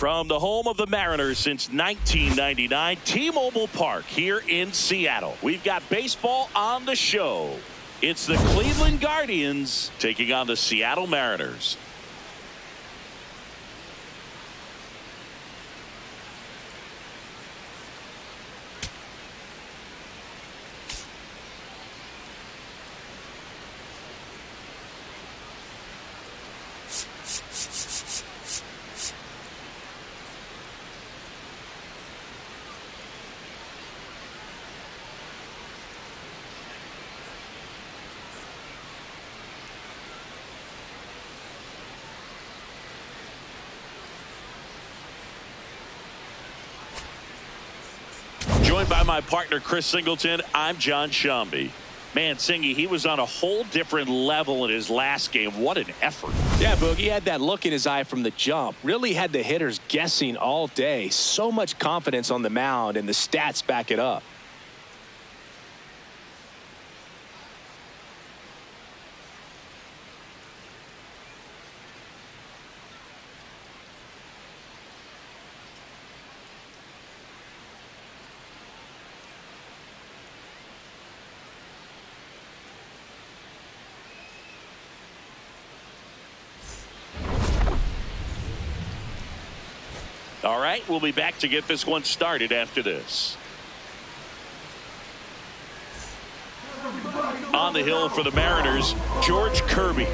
From the home of the Mariners since 1999, T-Mobile Park here in Seattle. We've got baseball on the show. It's the Cleveland Guardians taking on the Seattle Mariners. Joined by my partner Chris Singleton, I'm John Shambi. Man, Singy, he was on a whole different level in his last game. What an effort. Yeah, Boogie had that look in his eye from the jump. Really had the hitters guessing all day. So much confidence on the mound, and the stats back it up. All right, we'll be back to get this one started after this. On the hill for the Mariners, George Kirby.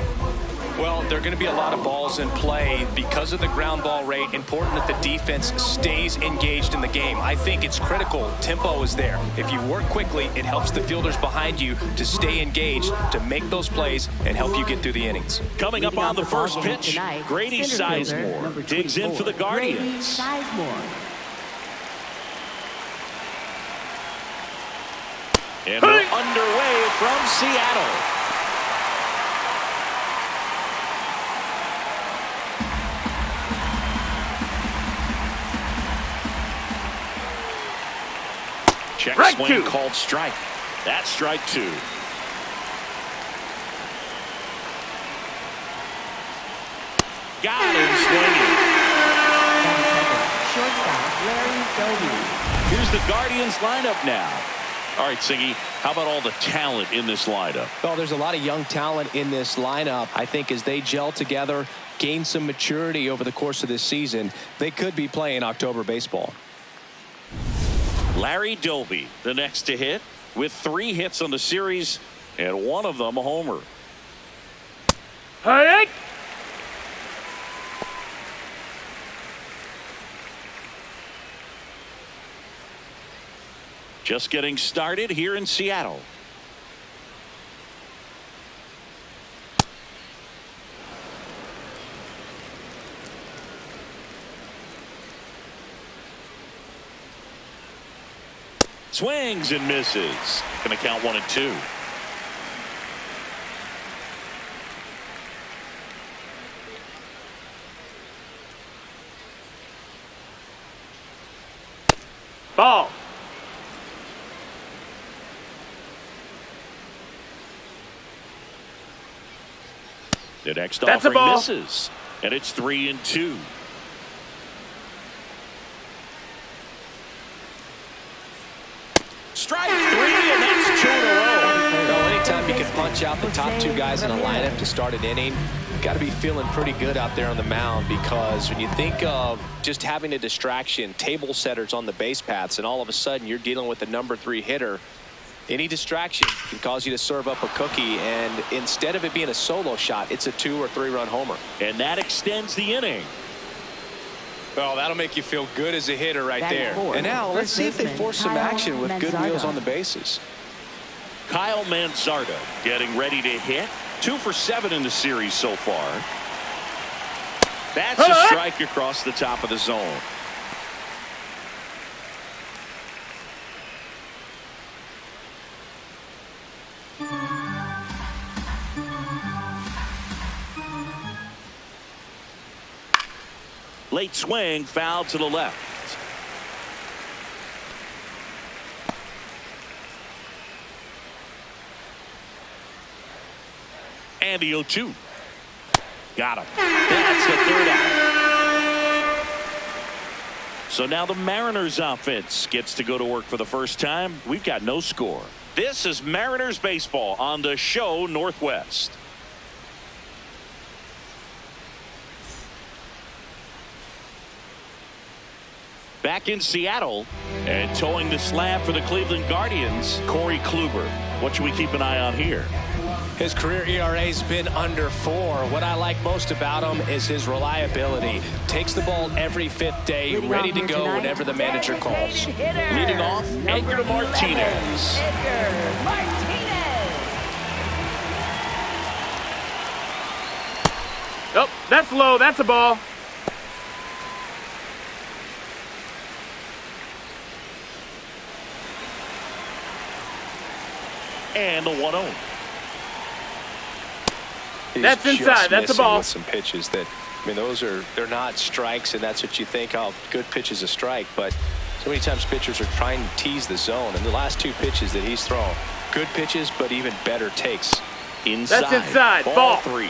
Well, there are going to be a lot of balls in play because of the ground ball rate. Important that the defense stays engaged in the game. I think it's critical. Tempo is there. If you work quickly, it helps the fielders behind you to stay engaged, to make those plays, and help you get through the innings. Coming up on the first pitch, Grady Sizemore digs in for the Guardians. And we're underway from Seattle. Check swing called strike. That's strike two. Got him swinging. Shortstop Larry Doby. Here's the Guardians lineup now. All right, Singy, how about all the talent in this lineup? Well, there's a lot of young talent in this lineup. I think as they gel together, gain some maturity over the course of this season, they could be playing October baseball. Larry Doby, the next to hit, with 3 hits on the series, and one of them a homer. Hey! Just getting started here in Seattle. Swings and misses. Going to count 1 and 2. Ball. The next That's a offering ball. misses, and it's 3 and 2. Strike 3, and that's 2 in a row. Well, anytime you can punch out the top 2 guys in a lineup to start an inning, you've got to be feeling pretty good out there on the mound, because when you think of just having a distraction, table setters on the base paths, and all of a sudden you're dealing with the number 3 hitter, any distraction can cause you to serve up a cookie, and instead of it being a solo shot, it's a 2 or 3 run homer. And that extends the inning. Well, that'll make you feel good as a hitter right Batting there. fourth, And now let's see if they force some Kyle action with good wheels Manzardo. on the bases. Kyle Manzardo getting ready to hit. 2 for 7 in the series so far. That's a strike across the top of the zone. Late swing, foul to the left. And the 0-2. Got him. That's the third out. So now the Mariners offense gets to go to work for the first time. We've got no score. This is Mariners baseball on the show Northwest. Back in Seattle and towing the slab for the Cleveland Guardians, Corey Kluber. What should we keep an eye on here? His career ERA's been under 4. What I like most about him is his reliability. Takes the ball every 5th day, ready to go whenever the manager calls. Leading off, Edgar Martinez. Edgar Martinez. Oh, that's low. That's a ball. And the 1-0. That's inside. That's a ball. With some pitches that, I mean, they're not strikes, and that's what you think. Oh, good pitch is a strike, but so many times pitchers are trying to tease the zone. And the last 2 pitches that he's thrown, good pitches, but even better takes. Inside. That's inside. Ball 3.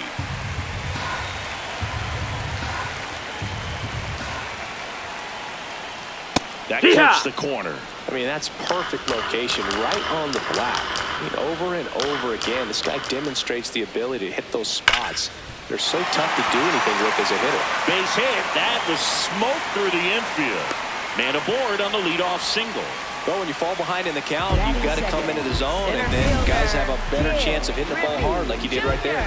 That cuts the corner. I mean, that's perfect location, right on the black. I mean, over and over again, this guy demonstrates the ability to hit those spots. They're so tough to do anything with as a hitter. Base hit. That was smoke through the infield. Man aboard on the leadoff single. Well, when you fall behind in the count, you've got to come into the zone, and then guys have a better chance of hitting the ball hard like you did right there.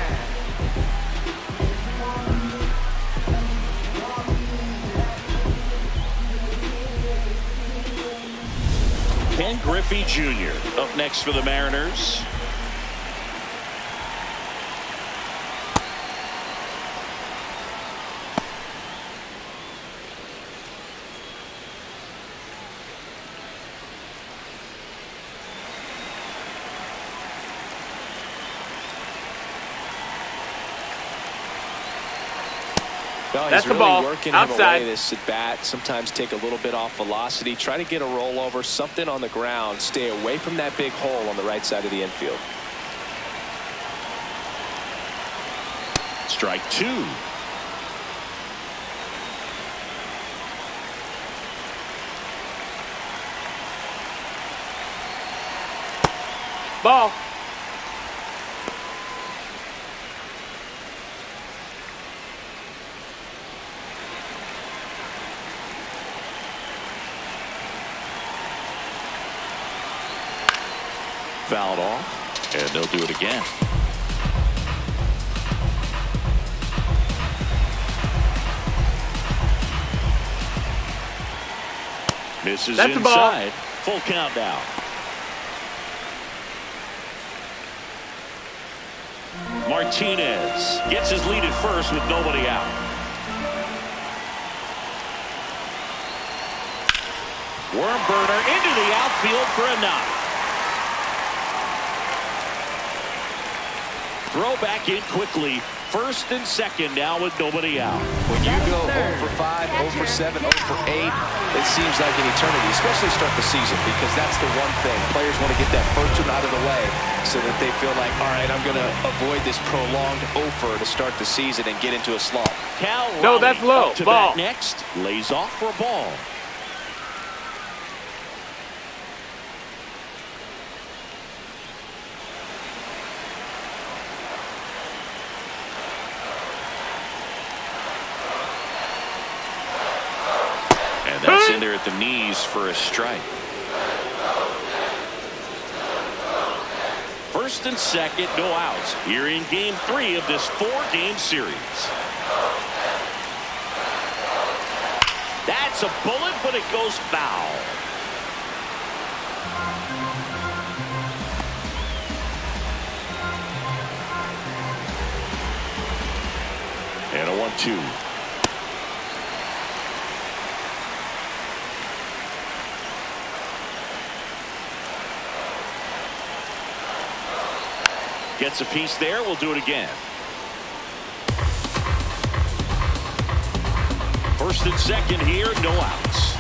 Ken Griffey Jr. up next for the Mariners. No, he's That's the really ball. working Outside. him away this at bat. Sometimes take a little bit off velocity. Try to get a rollover, something on the ground. Stay away from that big hole on the right side of the infield. Strike 2. Ball. Fouled off, and they'll do it again. Misses That's the ball. inside. Full count now. Martinez gets his lead at first with nobody out. Worm burner into the outfield for a knock. Throw back in quickly. First and second now with nobody out. When you go 0 for 5, 0 for 7, 0 for 8, it seems like an eternity, especially start the season, because that's the one thing. Players want to get that first one out of the way so that they feel like, all right, I'm going to avoid this prolonged 0 for to start the season and get into a slump. Cal No, that's low. up to Ball. bat next. Lays off for a ball. And that's in there at the knees for a strike. First and second, no outs. Here in game 3 of this 4-game series. That's a bullet, but it goes foul. And a 1-2. Gets a piece there. We'll do it again. First and second here, no outs.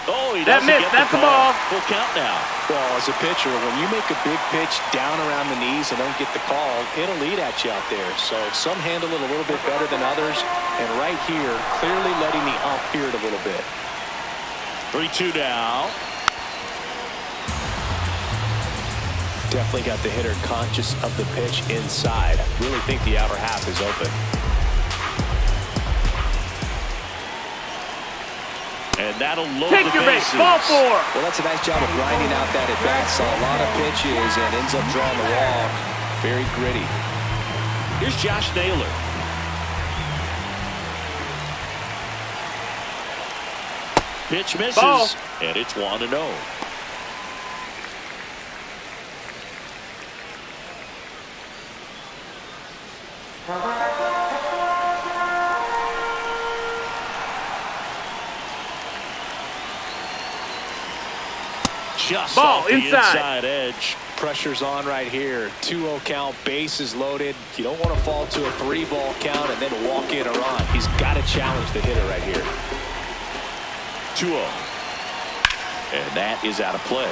Oh, Oh, he That doesn't missed. get That's the the ball. Full count now. Well, as a pitcher, when you make a big pitch down around the knees and don't get the call, it'll eat at you out there. So some handle it a little bit better than others. And right here, clearly letting the ump hear it a little bit. 3-2 now. Definitely got the hitter conscious of the pitch inside. I really think the outer half is open. And that'll load Take the your base. bases. Ball 4. Well, that's a nice job of grinding out that at-bat. Saw a lot of pitches and ends up drawing the walk. Very gritty. Here's Josh Naylor. Pitch misses. Ball. And it's 1-0. Just Ball off the inside edge. Pressure's on right here. 2-0 count, bases loaded. You don't want to fall to a 3-ball count and then walk in a run. He's got to challenge the hitter right here. 2-0. And that is out of play.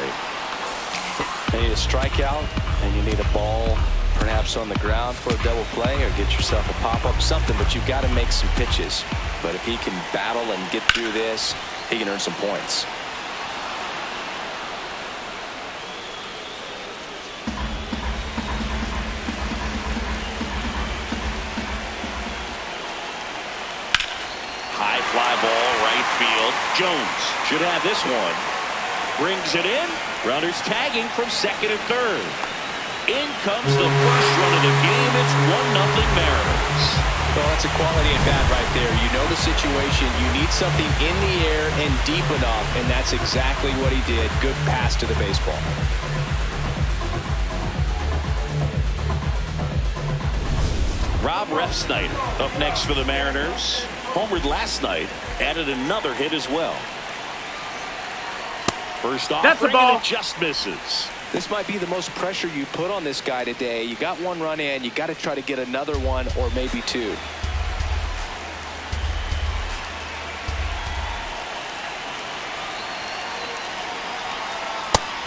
You need a strikeout, and you need a ball perhaps on the ground for a double play, or get yourself a pop-up, something, but you've got to make some pitches. But if he can battle and get through this, he can earn some points. High fly ball, right field. Jones should have this one. Brings it in. Runners tagging from second and third. In comes the first run of the game. It's 1-0 Mariners. Well, that's a quality at bat right there. You know the situation. You need something in the air and deep enough, and that's exactly what he did. Good pass to the baseball. Rob Refsnyder up next for the Mariners. Homered last night. Added another hit as well. First offering, That's the ball. and it just misses. This might be the most pressure you put on this guy today. You got one run in. You got to try to get another one or maybe two.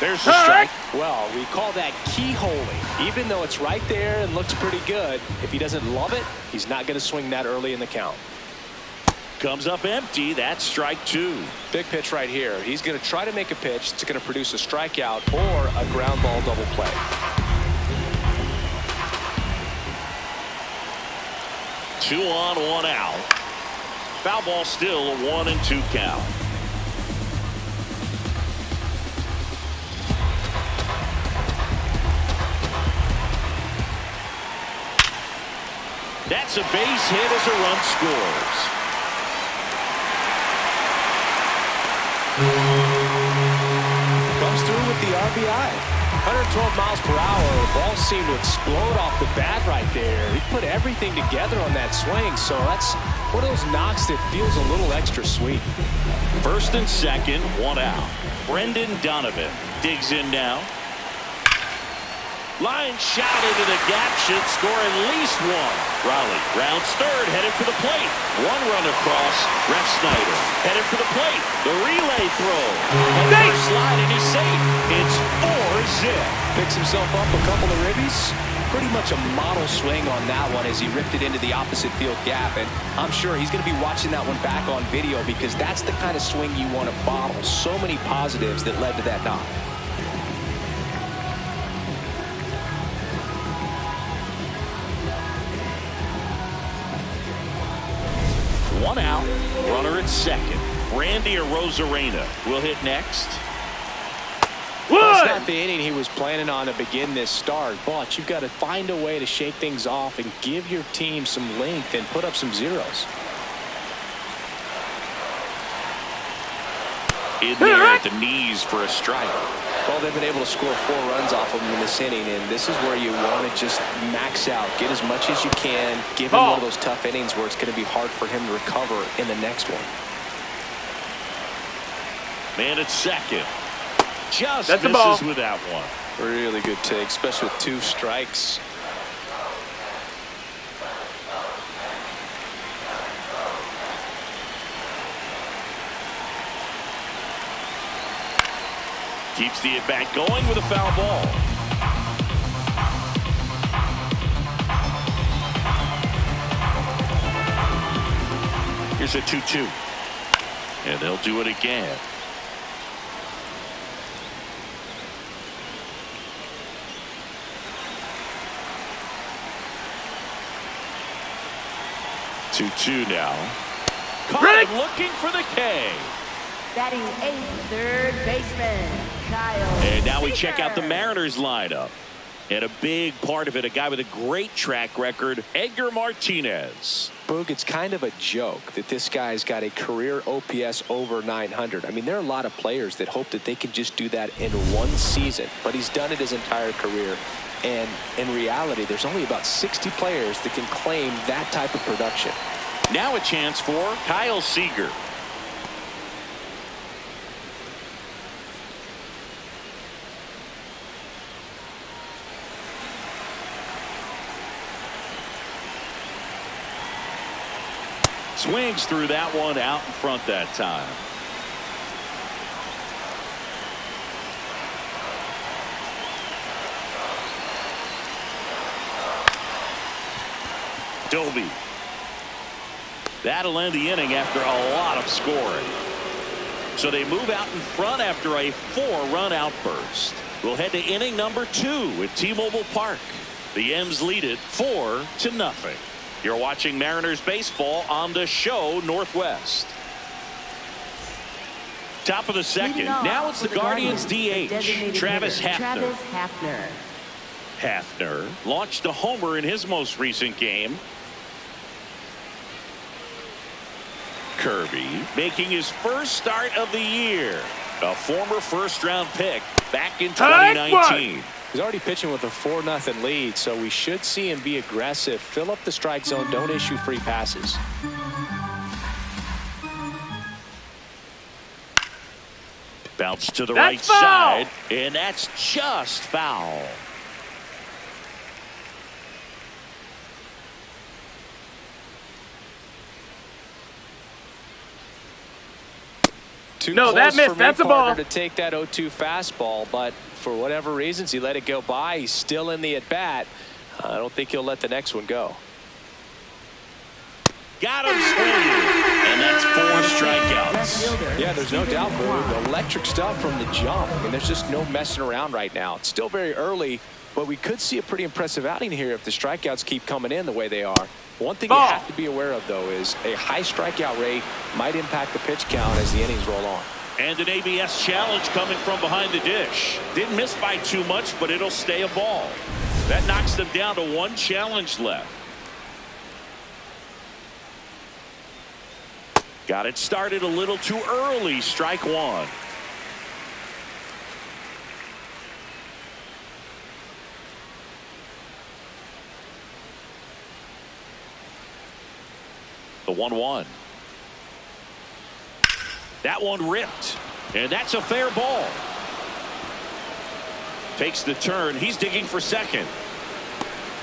There's the strike. Well, we call that keyholing. Even though it's right there and looks pretty good, if he doesn't love it, he's not going to swing that early in the count. Comes up empty. That's strike 2. Big pitch right here. He's going to try to make a pitch that's going to produce a strikeout or a ground ball double play. Two on, one out. Foul ball still a 1-2 count. That's a base hit as a run scores. Comes through with the RBI. 112 miles per hour. Ball seemed to explode off the bat right there. He put everything together on that swing, so that's one of those knocks that feels a little extra sweet. First and second, one out. Brendan Donovan digs in now. Line shot into the gap, should score at least one. Raleigh rounds third, headed for the plate. One run across. Refsnyder headed for the plate. The relay throw. And first slide, and he's safe. It's 4-zip. Picks himself up a couple of ribbies. Pretty much a model swing on that one as he ripped it into the opposite field gap. And I'm sure he's going to be watching that one back on video, because that's the kind of swing you want to bottle. So many positives that led to that knock. One out, runner at second. Randy Arozarena will hit next. Well, it's not the inning he was planning on to begin this start, but you've got to find a way to shake things off and give your team some length and put up some zeros. In there at the knees for a strike. Well, they've been able to score 4 runs off of him in this inning, and this is where you want to just max out, get as much as you can, give him one of those tough innings where it's going to be hard for him to recover in the next one. Man at second. Just That's the misses ball. with that one. Really good take, especially with 2 strikes. Keeps the at-bat going with a foul ball. Here's a 2-2. And they'll do it again. Two now. Caught him looking for the K. Batting eighth, third baseman, Kyle. And now we Seager. check out the Mariners lineup. And a big part of it, a guy with a great track record, Edgar Martinez. Boog, it's kind of a joke that this guy's got a career OPS over 900. I mean, there are a lot of players that hope that they can just do that in one season, but he's done it his entire career. And in reality, there's only about 60 players that can claim that type of production. Now a chance for Kyle Seager. Swings through that one out in front that time. Doby. That'll end the inning after a lot of scoring. So they move out in front after a 4-run outburst. We'll head to inning number 2 at T-Mobile Park. The M's lead it 4-0. You're watching Mariners baseball on the show Northwest. Top of the second. Now it's the Guardians DH, Travis Hafner. Hafner launched a homer in his most recent game. Kirby making his first start of the year. A former first-round pick back in 2019. He's already pitching with a 4-0 lead, so we should see him be aggressive, fill up the strike zone, don't issue free passes. Bounce to the right side, and that's just foul. No, that missed. That's a ball. To take that 0-2 fastball, but for whatever reasons, he let it go by. He's still in the at-bat. I don't think he'll let the next one go. Got him swinging, and that's 4 strikeouts. Yeah, there's no doubt, Boo. Electric stuff from the jump. I mean, there's just no messing around right now. It's still very early, but we could see a pretty impressive outing here if the strikeouts keep coming in the way they are. One thing you have to be aware of, though, is a high strikeout rate might impact the pitch count as the innings roll on. And an ABS challenge coming from behind the dish. Didn't miss by too much, but it'll stay a ball. That knocks them down to 1 challenge left. Got it started a little too early. Strike 1. The 1-1. That one ripped, and that's a fair ball. Takes the turn. He's digging for second,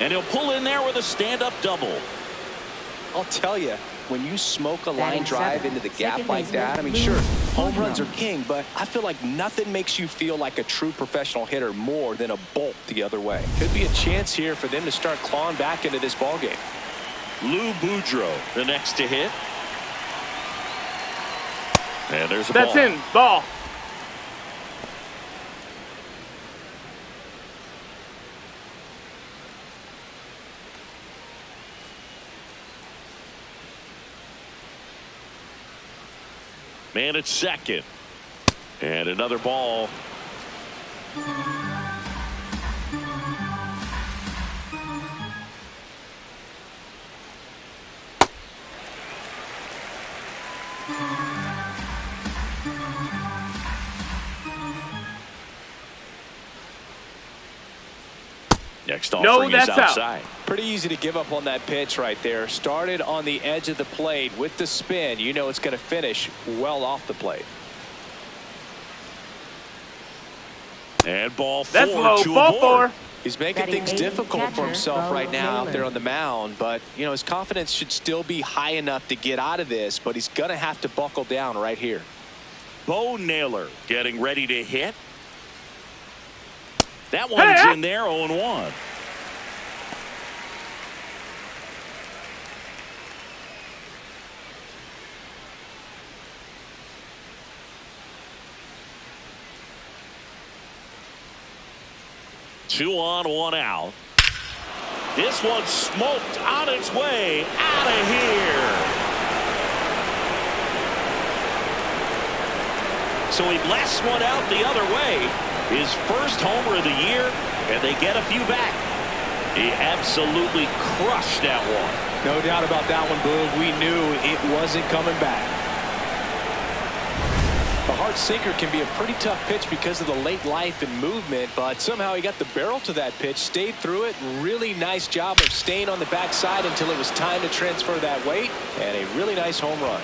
and he'll pull in there with a stand-up double. I'll tell you, when you smoke a line drive into the gap like that, I mean, sure, home runs are king, but I feel like nothing makes you feel like a true professional hitter more than a bolt the other way. Could be a chance here for them to start clawing back into this ballgame. Lou Boudreau, the next to hit. And there's a ball. That's in. Ball. Man at second. And another ball. Next offering is outside. Pretty easy to give up on that pitch right there. Started on the edge of the plate with the spin. You know it's going to finish well off the plate. And ball 4. That's low. Ball 4. He's making things difficult for himself right now out there on the mound, but you know his confidence should still be high enough to get out of this, but he's going to have to buckle down right here. Bo Naylor getting ready to hit. That one's in there, 0-1. Two on, one out. This one's smoked on its way out of here. So he blasts one out the other way. His first homer of the year, and they get a few back. He absolutely crushed that one. No doubt about that one, Boog. We knew it wasn't coming back. The hard sinker can be a pretty tough pitch because of the late life and movement, but somehow he got the barrel to that pitch, stayed through it. Really nice job of staying on the backside until it was time to transfer that weight, and a really nice home run.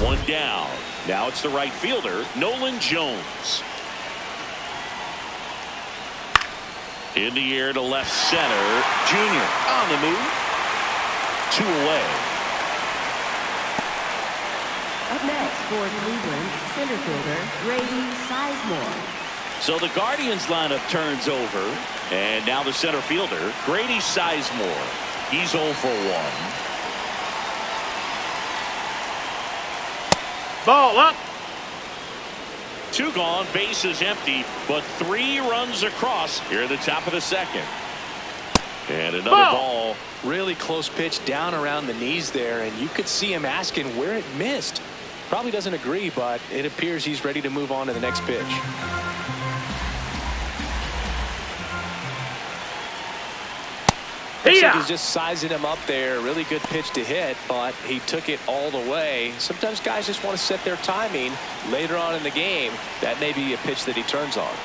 One down. Now it's the right fielder, Nolan Jones. In the air to left center. Junior on the move. Two away. Up next for Cleveland, center fielder Grady Sizemore. So the Guardians lineup turns over, and now the center fielder, Grady Sizemore. He's 0 for 1. Ball up. Two gone, bases empty, but 3 runs across here at the top of the second. And another ball. Really close pitch down around the knees there, and you could see him asking where it missed. Probably doesn't agree, but it appears he's ready to move on to the next pitch. Looks like he's just sizing him up there. Really good pitch to hit, but he took it all the way. Sometimes guys just want to set their timing later on in the game. That may be a pitch that he turns on.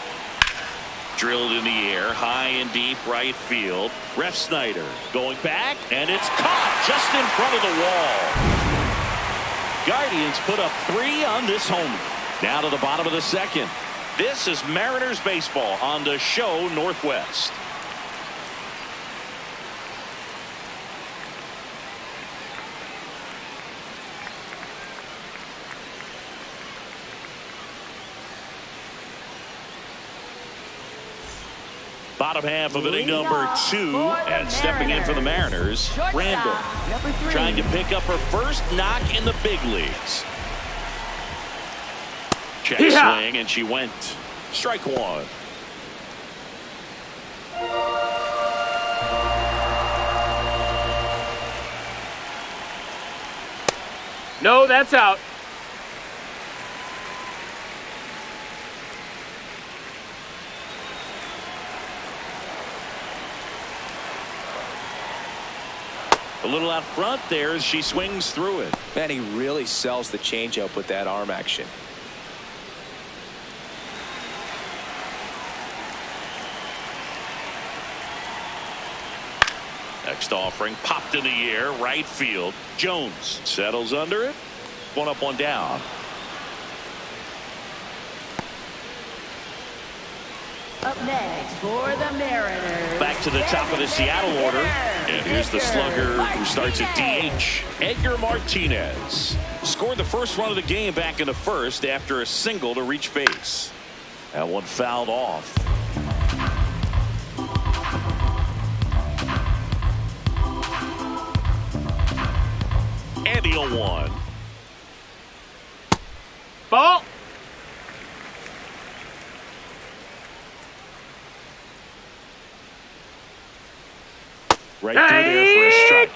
Drilled in the air, high and deep right field. Ref Snyder going back, and it's caught just in front of the wall. Guardians put up 3 on this homer. Now to the bottom of the second. This is Mariners baseball on the show Northwest. Bottom half of inning number 2, and stepping in for the Mariners, Randall, trying to pick up her first knock in the big leagues. Check swing, and she went. Strike 1. No, that's out. A little out front there as she swings through it. Man, he really sells the changeup with that arm action. Next offering popped in the air, right field. Jones settles under it. 1 up, 1 down. Up next for the Mariners. Back to the top of the Seattle order. And here's the slugger who starts at DH. Edgar Martinez scored the first run of the game back in the first after a single to reach base. That one fouled off. And the 0-1. Ball. Right through there for a strike.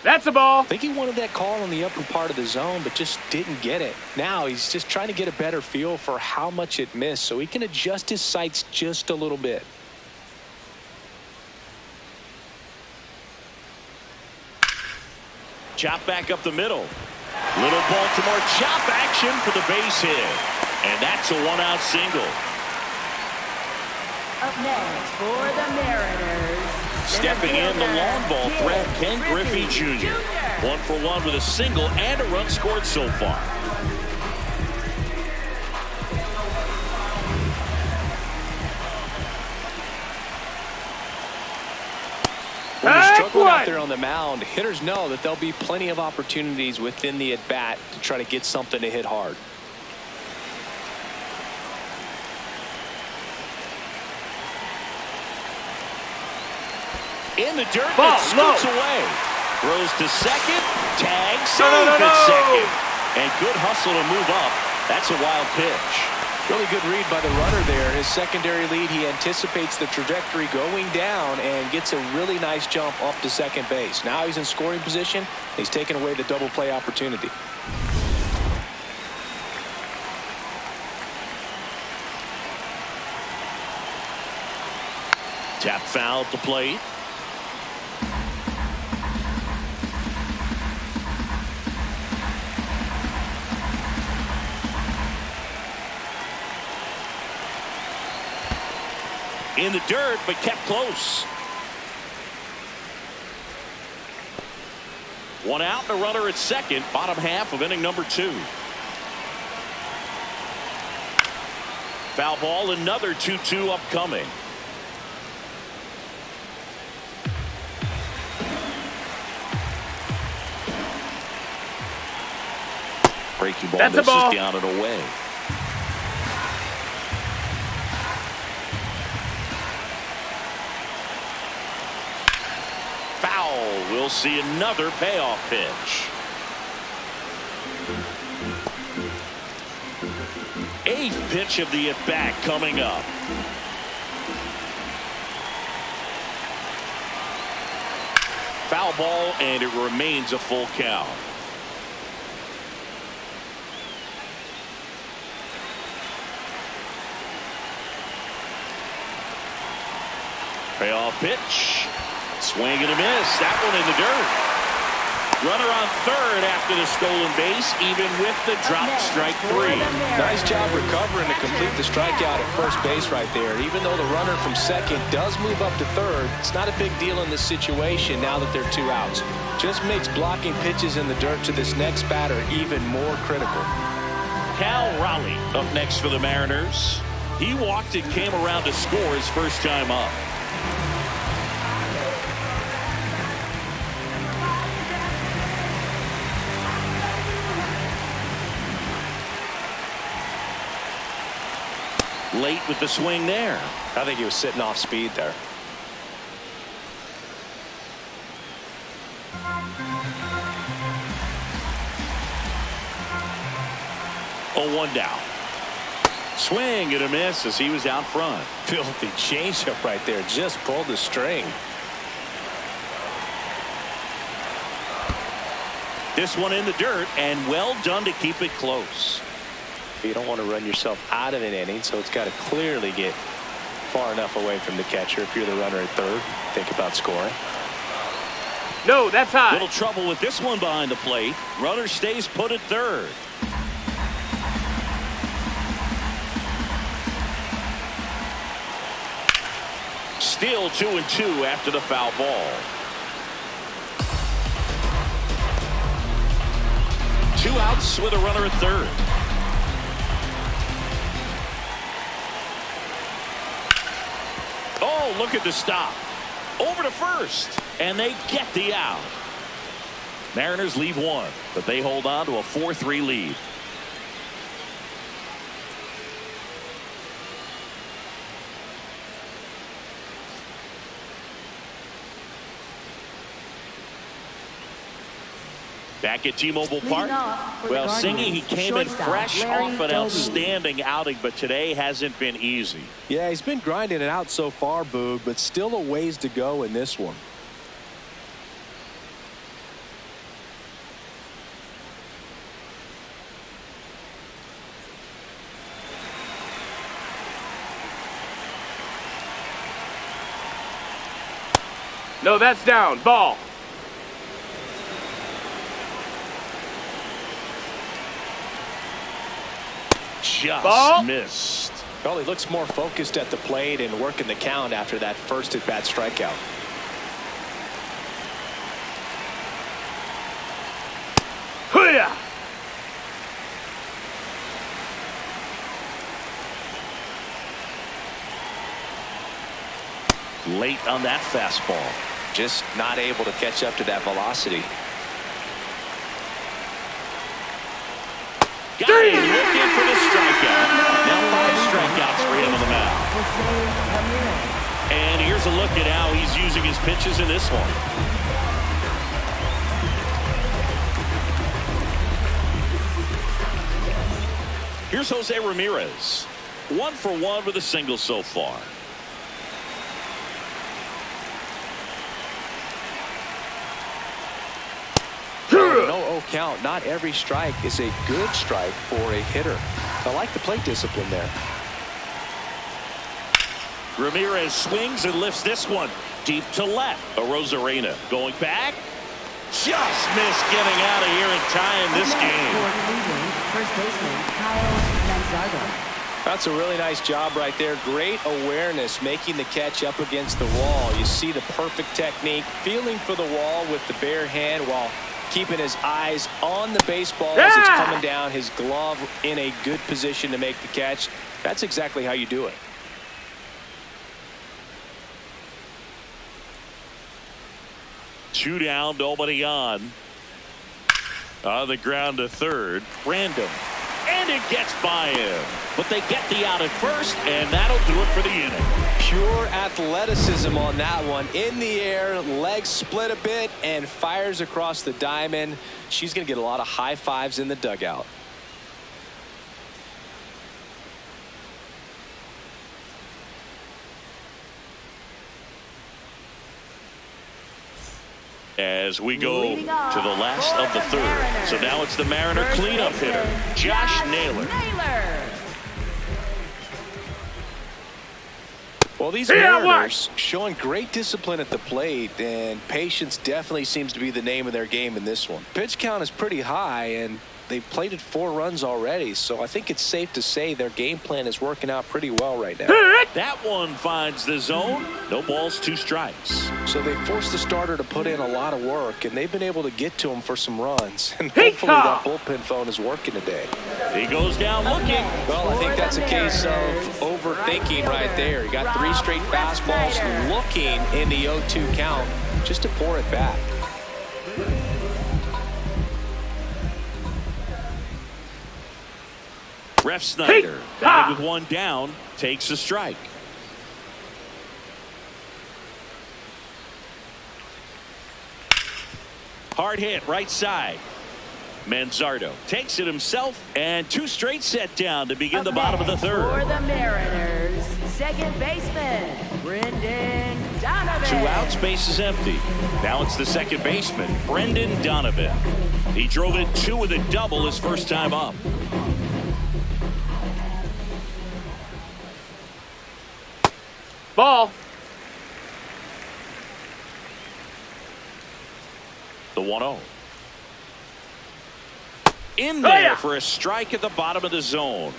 That's a ball. I think he wanted that call on the upper part of the zone, but just didn't get it. Now he's just trying to get a better feel for how much it missed so he can adjust his sights just a little bit. Chop back up the middle. Little Baltimore chop action for the base hit. And that's a 1-out single. Up next for the Mariners. Stepping in the long ball threat, Ken Griffey Jr. 1 for 1 with a single and a run scored so far. When you struggle one out there on the mound, hitters know that there'll be plenty of opportunities within the at-bat to try to get something to hit hard. In the dirt, Ball, it scoots away. Throws to second. Tag, save at second. And good hustle to move up. That's a wild pitch. Really good read by the runner there. His secondary lead, he anticipates the trajectory going down and gets a really nice jump up to second base. Now he's in scoring position. He's taken away the double play opportunity. Tap foul at the plate. In the dirt, but kept close. One out and a runner at second. Bottom half of inning number 2. Foul ball, another 2-2 upcoming. Breaking ball misses down and away. We'll see another payoff pitch. Eighth pitch of the at-bat coming up. Foul ball, and it remains a full count. Payoff pitch. Swing and a miss. That one in the dirt. Runner on third after the stolen base, even with the drop, strike 3. Nice job recovering to complete the strikeout at first base right there. Even though the runner from second does move up to third, it's not a big deal in this situation now that they're 2 outs. Just makes blocking pitches in the dirt to this next batter even more critical. Cal Raleigh up next for the Mariners. He walked and came around to score his first time up. Late with the swing there. I think he was sitting off speed there. Oh, 1 down. Swing and a miss as he was out front. Filthy changeup right there. Just pulled the string. This one in the dirt, and well done to keep it close. You don't want to run yourself out of an inning, so it's got to clearly get far enough away from the catcher. If you're the runner at third, think about scoring. No, that's high. Little trouble with this one behind the plate. Runner stays put at third. Still 2-2 after the foul ball. 2 outs with a runner at third. Oh, look at the stop. Over to first, and they get the out. Mariners leave 1, but they hold on to a 4-3 lead. Back at T-Mobile Park. Well, Singy, he came in fresh off an outstanding outing, but today hasn't been easy. Yeah, he's been grinding it out so far, Boog, but still a ways to go in this one. No, that's down. Ball. Just missed. Well, he looks more focused at the plate and working the count after that first at-bat strikeout. Hoo-yah! Late on that fastball. just not able to catch up to that velocity. Got him looking for the strikeout. Now 5 strikeouts for him on the mound. And here's a look at how he's using his pitches in this one. Here's Jose Ramirez. 1 for 1 with a single so far. No count. Not every strike is a good strike for a hitter. I like the plate discipline there. Ramirez swings and lifts this one deep to left. Arozarena going back. Just missed getting out of here in time this game. First baseman Kyle Manzardo. That's a really nice job right there. Great awareness, making the catch up against the wall. You see the perfect technique, feeling for the wall with the bare hand while keeping his eyes on the baseball as it's coming down, his glove in a good position to make the catch. That's exactly how you do it. Two down, nobody on. On the ground to third. Random. And it gets by him. But they get the out at first, and that'll do it for the inning. Pure athleticism on that one. In the air, legs split a bit, and fires across the diamond. She's going to get a lot of high fives in the dugout. As we go to the last of the third. So now it's the Mariner cleanup hitter, Josh Naylor. Well, these Mariners showing great discipline at the plate, and patience definitely seems to be the name of their game in this one. Pitch count is pretty high, and they've plated 4 runs already, so I think it's safe to say their game plan is working out pretty well right now. That one finds the zone. No balls, 2 strikes. So they forced the starter to put in a lot of work, and they've been able to get to him for some runs. And hopefully that bullpen phone is working today. He goes down looking. Well, I think that's a case of overthinking right there. He got 3 straight fastballs looking in the 0-2 count just to pour it back. Ref Snyder, batting with 1 down, takes a strike. Hard hit, right side. Manzardo takes it himself, and 2 straight set down to begin the bottom of the third. For the Mariners, second baseman, Brendan Donovan. 2 outs, base is empty. Now it's the second baseman, Brendan Donovan. He drove it 2 with a double his first time up. Ball. The 1-0. In there for a strike at the bottom of the zone.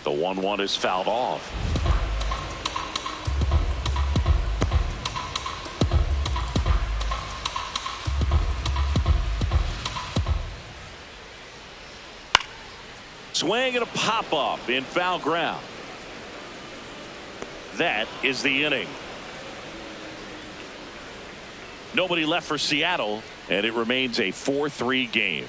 The 1-1 is fouled off. Swing and a pop-up in foul ground. That is the inning. Nobody left for Seattle, and it remains a 4-3 game.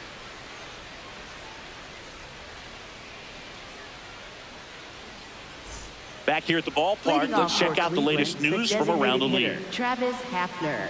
Back here at the ballpark, let's check out the latest news from around the league. Travis Hafner.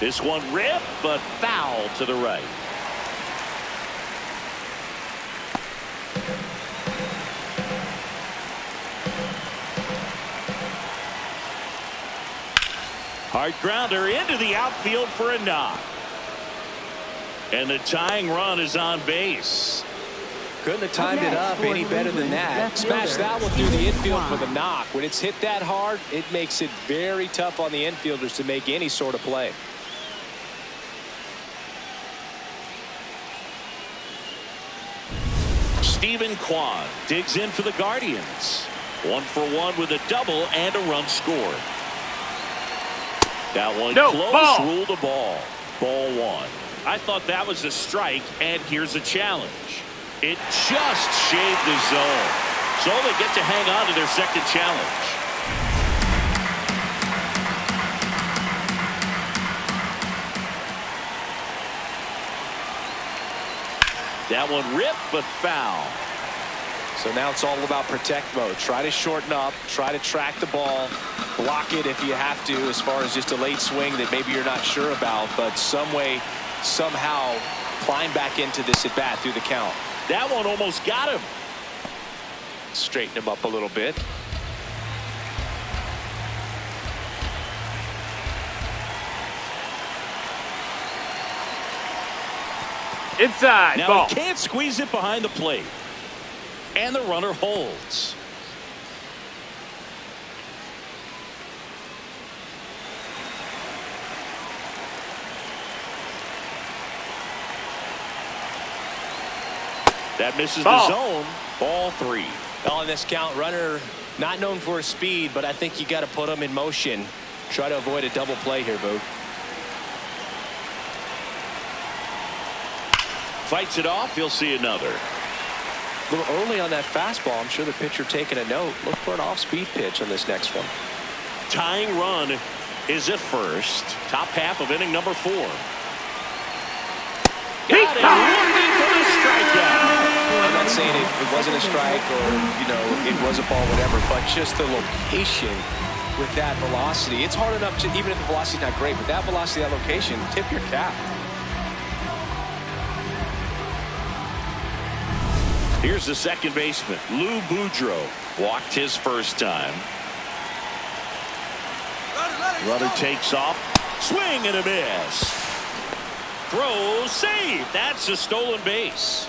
This one ripped, but foul to the right. Hard grounder into the outfield for a knock. And the tying run is on base. Couldn't have timed it up any better than that. Smash that one through the infield for the knock. When it's hit that hard, it makes it very tough on the infielders to make any sort of play. Steven Kwan digs in for the Guardians. 1 for 1 with a double and a run scored. That one close. Ball. Ruled a ball. Ball 1. I thought that was a strike, and here's a challenge. It just shaved the zone. So they get to hang on to their second challenge. That one ripped, but foul. So now it's all about protect mode. Try to shorten up, try to track the ball, block it if you have to, as far as just a late swing that maybe you're not sure about, but some way, somehow climb back into this at bat through the count. That one almost got him. Straighten him up a little bit. Inside. Now Ball. he can't squeeze it behind the plate. And the runner holds. That misses the zone. Ball 3. Well, in this count, runner not known for his speed, but I think you got to put him in motion. Try to avoid a double play here, Boo. Fights it off. He'll see another. A little early on that fastball. I'm sure the pitcher taking a note. Look for an off-speed pitch on this next one. Tying run is at first. Top half of inning number 4. Got it. Looking for the strikeout. I'm not saying it wasn't a strike or, you know, it was a ball, whatever, but just the location with that velocity. It's hard enough to, even if the velocity's not great, but that velocity, that location, tip your cap. Here's the second baseman, Lou Boudreau. Walked his first time. Runner takes off. Swing and a miss. Throw, save. That's a stolen base.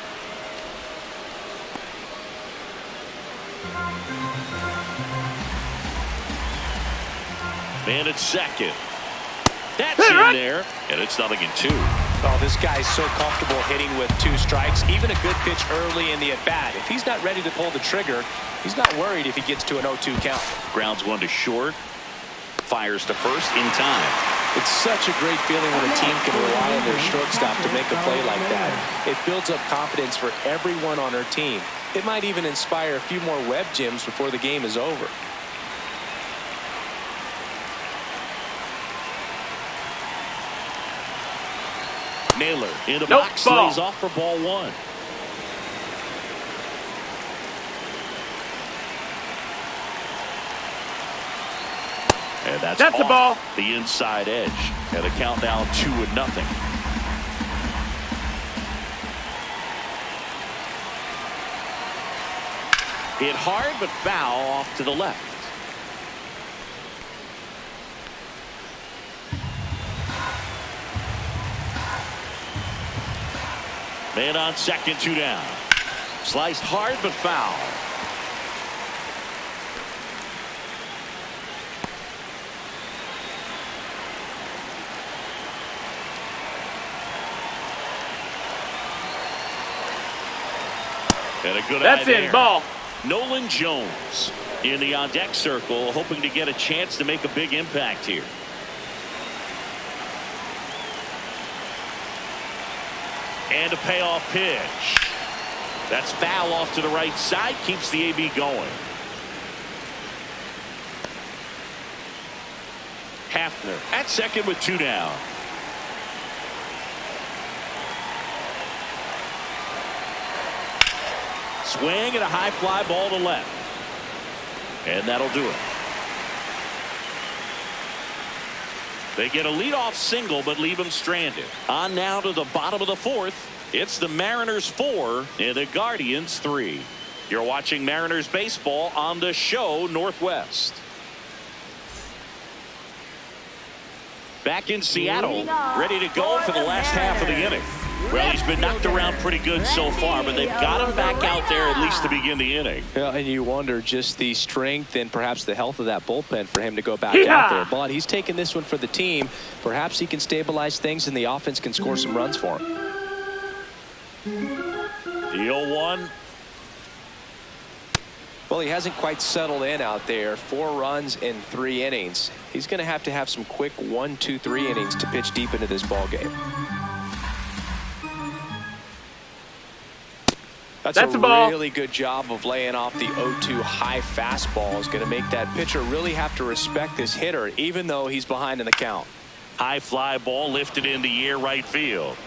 Man at second. That's in there, and it's 0-2. Oh, this guy's so comfortable hitting with 2 strikes. Even a good pitch early in the at-bat. If he's not ready to pull the trigger, he's not worried if he gets to an 0-2 count. Grounds one to short. Fires to first in time. It's such a great feeling when a team can rely on their shortstop to make a play like that. It builds up confidence for everyone on our team. It might even inspire a few more web gyms before the game is over. Naylor in the box, lays off for ball 1. And that's a ball. The inside edge. And the count down 2-0. Hit hard but foul off to the left. Man on second, 2 down. Sliced hard but foul. And a good That's eye there. in. Ball. Nolan Jones in the on-deck circle, hoping to get a chance to make a big impact here. And a payoff pitch. That's foul off to the right side. Keeps the AB going. Hafner at second with 2 down. Swing and a high fly ball to left. And that'll do it. They get a leadoff single but leave him stranded. On now to the bottom of the 4th. It's the Mariners 4 and the Guardians 3. You're watching Mariners baseball on the show Northwest. Back in Seattle, ready to go for the last half of the inning. Well, he's been knocked around pretty good so far, but they've got him back out there at least to begin the inning. Yeah, and you wonder just the strength and perhaps the health of that bullpen for him to go back out there. But he's taking this one for the team. Perhaps he can stabilize things and the offense can score some runs for him. The 0-1. Well, he hasn't quite settled in out there. 4 runs in 3 innings. He's going to have some quick 1, 2, 3 innings to pitch deep into this ball game. That's a really good job of laying off the 0-2 high fastball. Is going to make that pitcher really have to respect this hitter, even though he's behind in the count. High fly ball lifted in the air right field.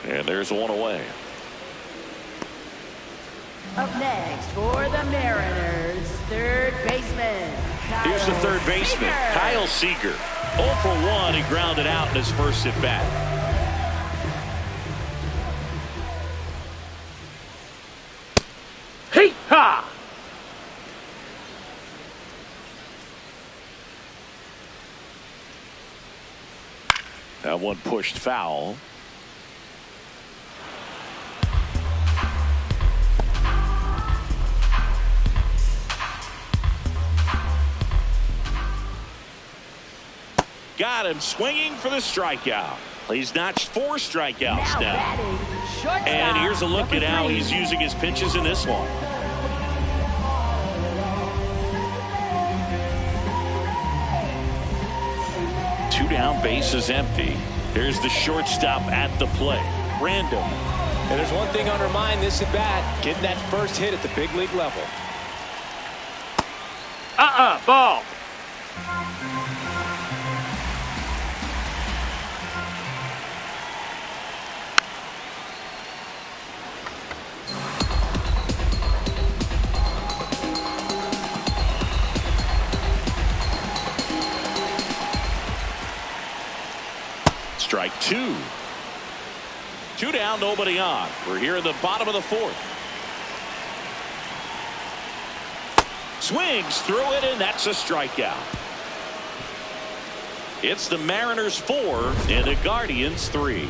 And there's one away. Up next for the Mariners, third baseman. Here's the third baseman, Kyle Seager. 0 for 1. He grounded out in his first at bat. Hey ha! That one pushed foul. Got him swinging for the strikeout. He's notched 4 strikeouts now. And here's a look at how he's using his pitches in this one. Two down, bases empty. Here's the shortstop at the plate. Random. And there's one thing on her mind this at bat, getting that first hit at the big league level. Ball. Strike 2. 2 down, nobody on. We're here in the bottom of the 4th. Swings through it, and that's a strikeout. It's the Mariners 4 and the Guardians 3.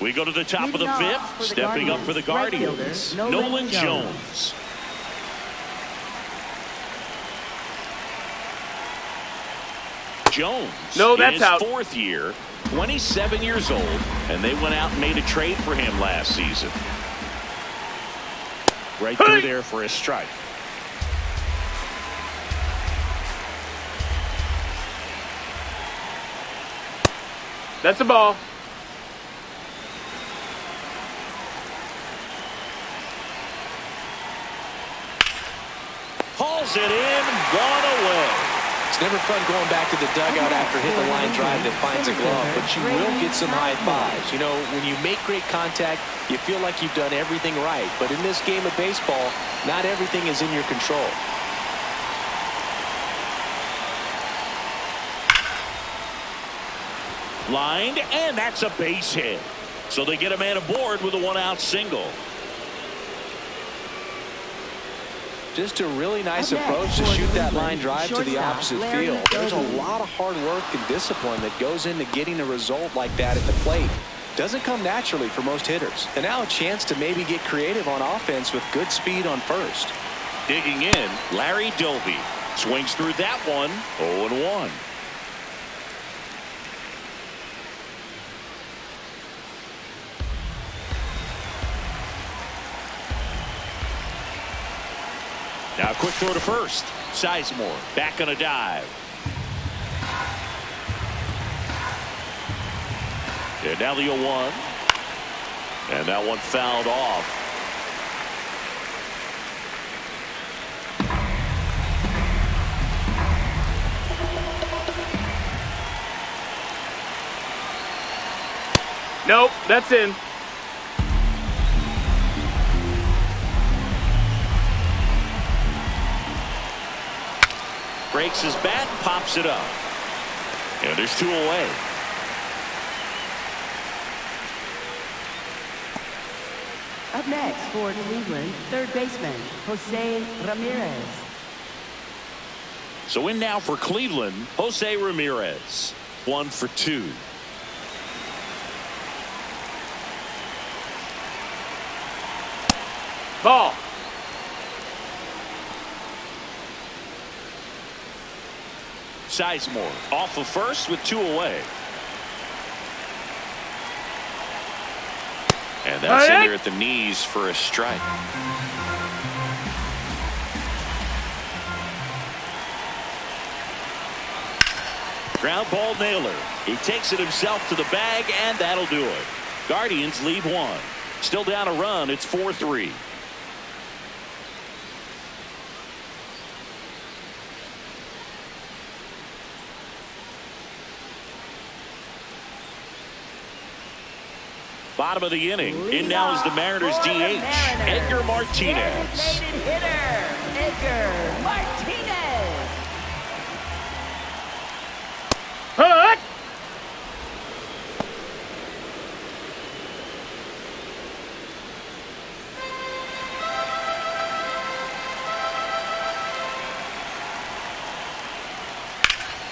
We go to the top of the 5th. Stepping up for the Guardians, Nolan Jones. Jones No, in that's his out. 4th year, 27 years old, and they went out and made a trade for him last season. Right through there for a strike. That's a ball. Hauls it in, gone away. It's never fun going back to the dugout after hitting a line drive that finds a glove, but you will get some high fives. You know, when you make great contact, you feel like you've done everything right. But in this game of baseball, not everything is in your control. Lined, and that's a base hit. So they get a man aboard with a 1-out single. Just a really nice approach to shoot that line drive to the opposite field. There's a lot of hard work and discipline that goes into getting a result like that at the plate. Doesn't come naturally for most hitters. And now a chance to maybe get creative on offense with good speed on first. Digging in, Larry Doby swings through that one. 0-1. Now a quick throw to first. Sizemore back on a dive. And now the 0-1. And that one fouled off. Nope, that's in. Breaks his bat, pops it up. And there's 2 away. Up next for Cleveland, third baseman, Jose Ramirez. So in now for Cleveland, Jose Ramirez. 1 for 2. Ball. Sizemore off of first with 2 away. And that's in there at the knees for a strike. Ground ball nailer. He takes it himself to the bag, and that'll do it. Guardians lead 1. Still down a run. It's 4-3. Bottom of the inning. In now is the Mariners DH, Edgar Martinez. Designated hitter, Edgar Martinez. Hut!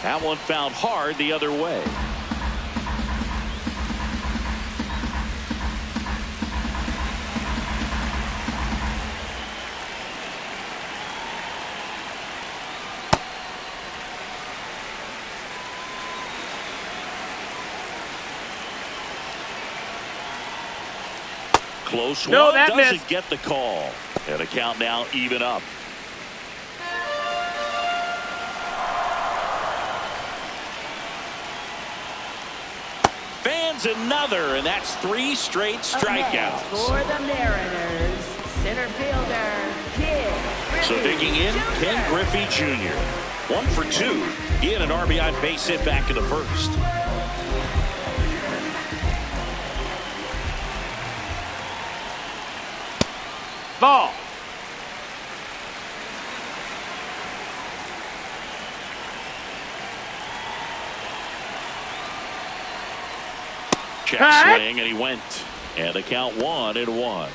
That one found hard the other way. Close one. No, that doesn't missed. get the call. And the count now even up. Fans another, and that's 3 straight strikeouts. For the Mariners, center fielder, Ken Griffey So digging in, Jr. Ken Griffey Jr. 1 for 2. He had an RBI base hit back in the first. Ball. Check Cut. swing, and he went. And the count 1-1.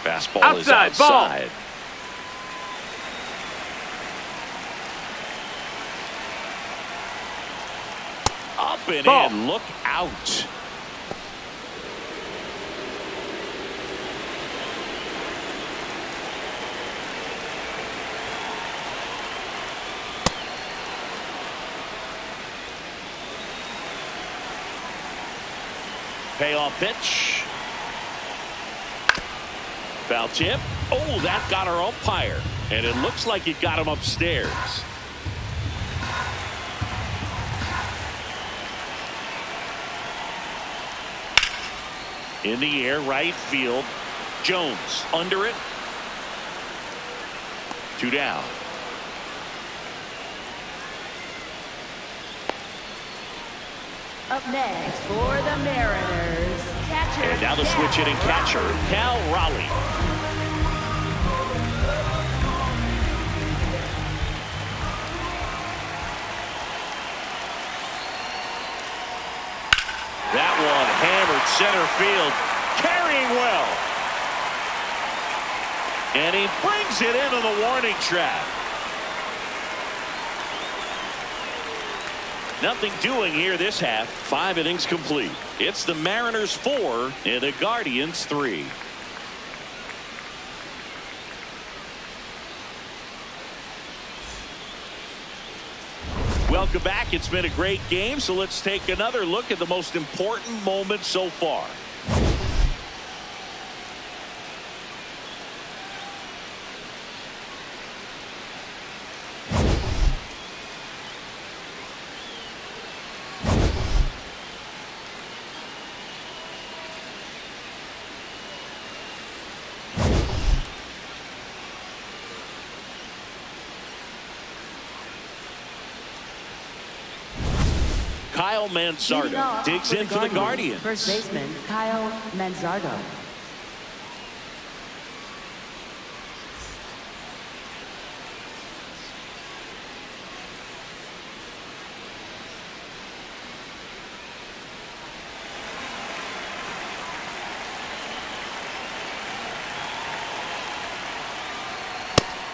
Fastball is Outside, ball. outside. Up and Ball. in. Look out. Payoff pitch. Foul tip. Oh, that got our umpire. And it looks like it got him upstairs. In the air, right field. Jones under it. 2 down. Up next for the Mariners, catcher. And now the switch hitting catcher, Cal Raleigh. That one hammered center field, carrying well. And he brings it into the warning track. Nothing doing here this half. 5 innings complete. It's the Mariners 4 and the Guardians 3. Welcome back. It's been a great game, so let's take another look at the most important moment so far. Kyle Manzardo digs in for the Guardians. First baseman, Kyle Manzardo.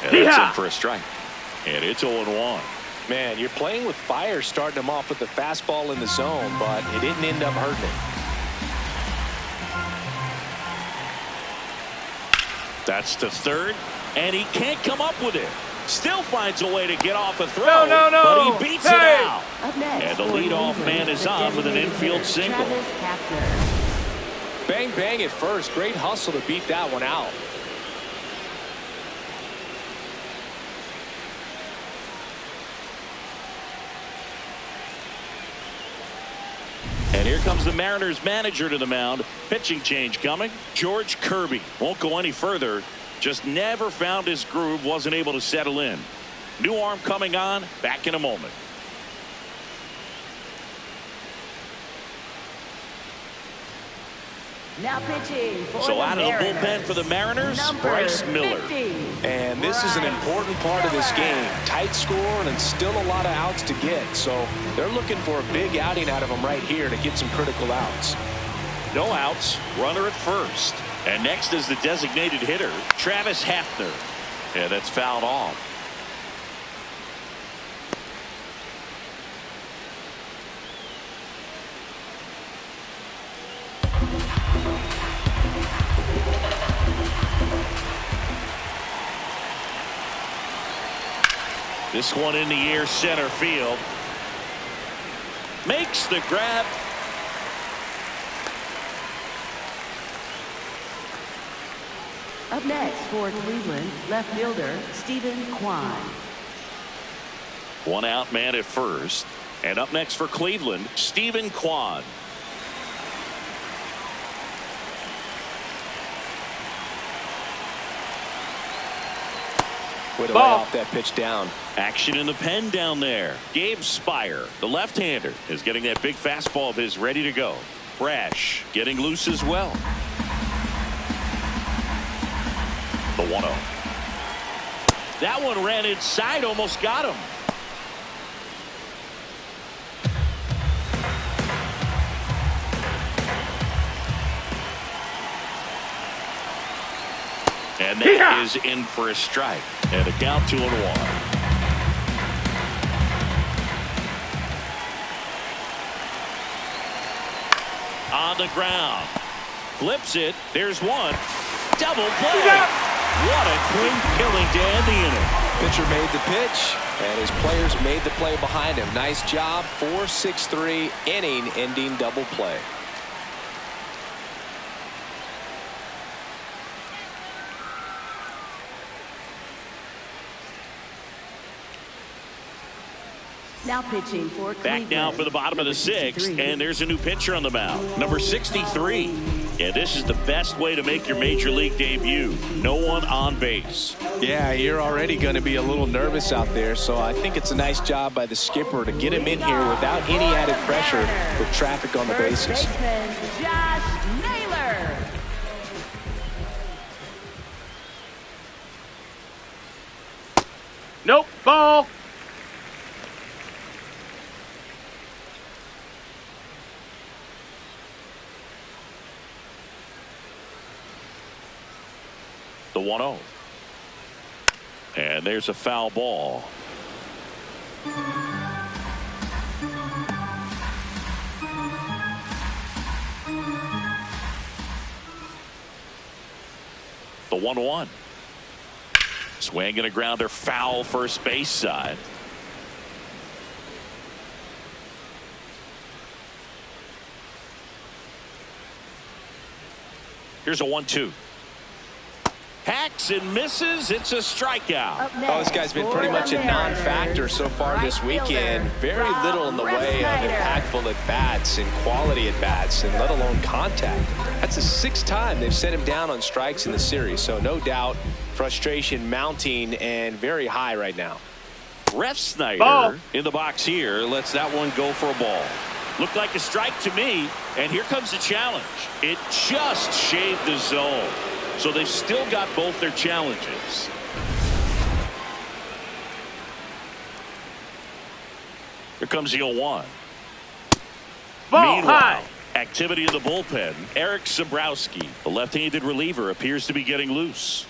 And that's in for a strike. And it's 0-1. Man, you're playing with fire, starting him off with the fastball in the zone, but it didn't end up hurting him. That's to third, and he can't come up with it. Still finds a way to get off a throw, No. but he beats it out. Up next And the for leadoff Cleveland, man is the on with an designated infield hitter, single. Travis Hafner. Bang, bang at first. Great hustle to beat that one out. And here comes the Mariners manager to the mound. Pitching change coming. George Kirby won't go any further. Just never found his groove. Wasn't able to settle in. New arm coming on. Back in a moment. Now pitching for So the out of the Mariners, bullpen for the Mariners, number Bryce Miller. 50. And this is an important part of this game. Tight score and still a lot of outs to get. So they're looking for a big outing out of him right here to get some critical outs. No outs. Runner at first. And next is the designated hitter, Travis Hafner. Yeah, that's fouled off. This one in the air, center field. Makes the grab. Up next for Cleveland, left fielder Stephen Kwan. One out man at first. And up next for Cleveland, Stephen Kwan. Way to lay off that pitch down. Action in the pen down there. Gabe Spire, the left-hander, is getting that big fastball of his ready to go. Brash getting loose as well. The 1-0. That one ran inside, almost got him. And that is in for a strike. And a count 2-1. On the ground. Flips it. There's one. Double play. What a clean killing to end the inning. Pitcher made the pitch, and his players made the play behind him. Nice job. 4-6-3 inning-ending double play. Now pitching for Cleveland. Back now for the bottom of the sixth, and there's a new pitcher on the mound, number 63. And this is the best way to make your major league debut. No one on base. Yeah, you're already going to be a little nervous out there, so I think it's a nice job by the skipper to get him in here without any added pressure with traffic on the bases. Baseman Josh Naylor. Nope. Ball. The 1-0. And there's a foul ball. The 1-1. Swing and a grounder, foul first base side. Here's a 1-2. Hacks and misses. It's a strikeout. Oh, this guy's been pretty much a non-factor so far this weekend. Very little in the way of impactful at-bats and quality at-bats, and let alone contact. That's the 6th time they've set him down on strikes in the series, so no doubt frustration mounting and very high right now. Ref Snyder Ball. in the box here lets that one go for a ball. Looked like a strike to me, and here comes the challenge. It just shaved the zone. So they've still got both their challenges. Here comes the 0-1. Ball Meanwhile, high. activity in the bullpen. Eric Sabrowski, the left-handed reliever, appears to be getting loose.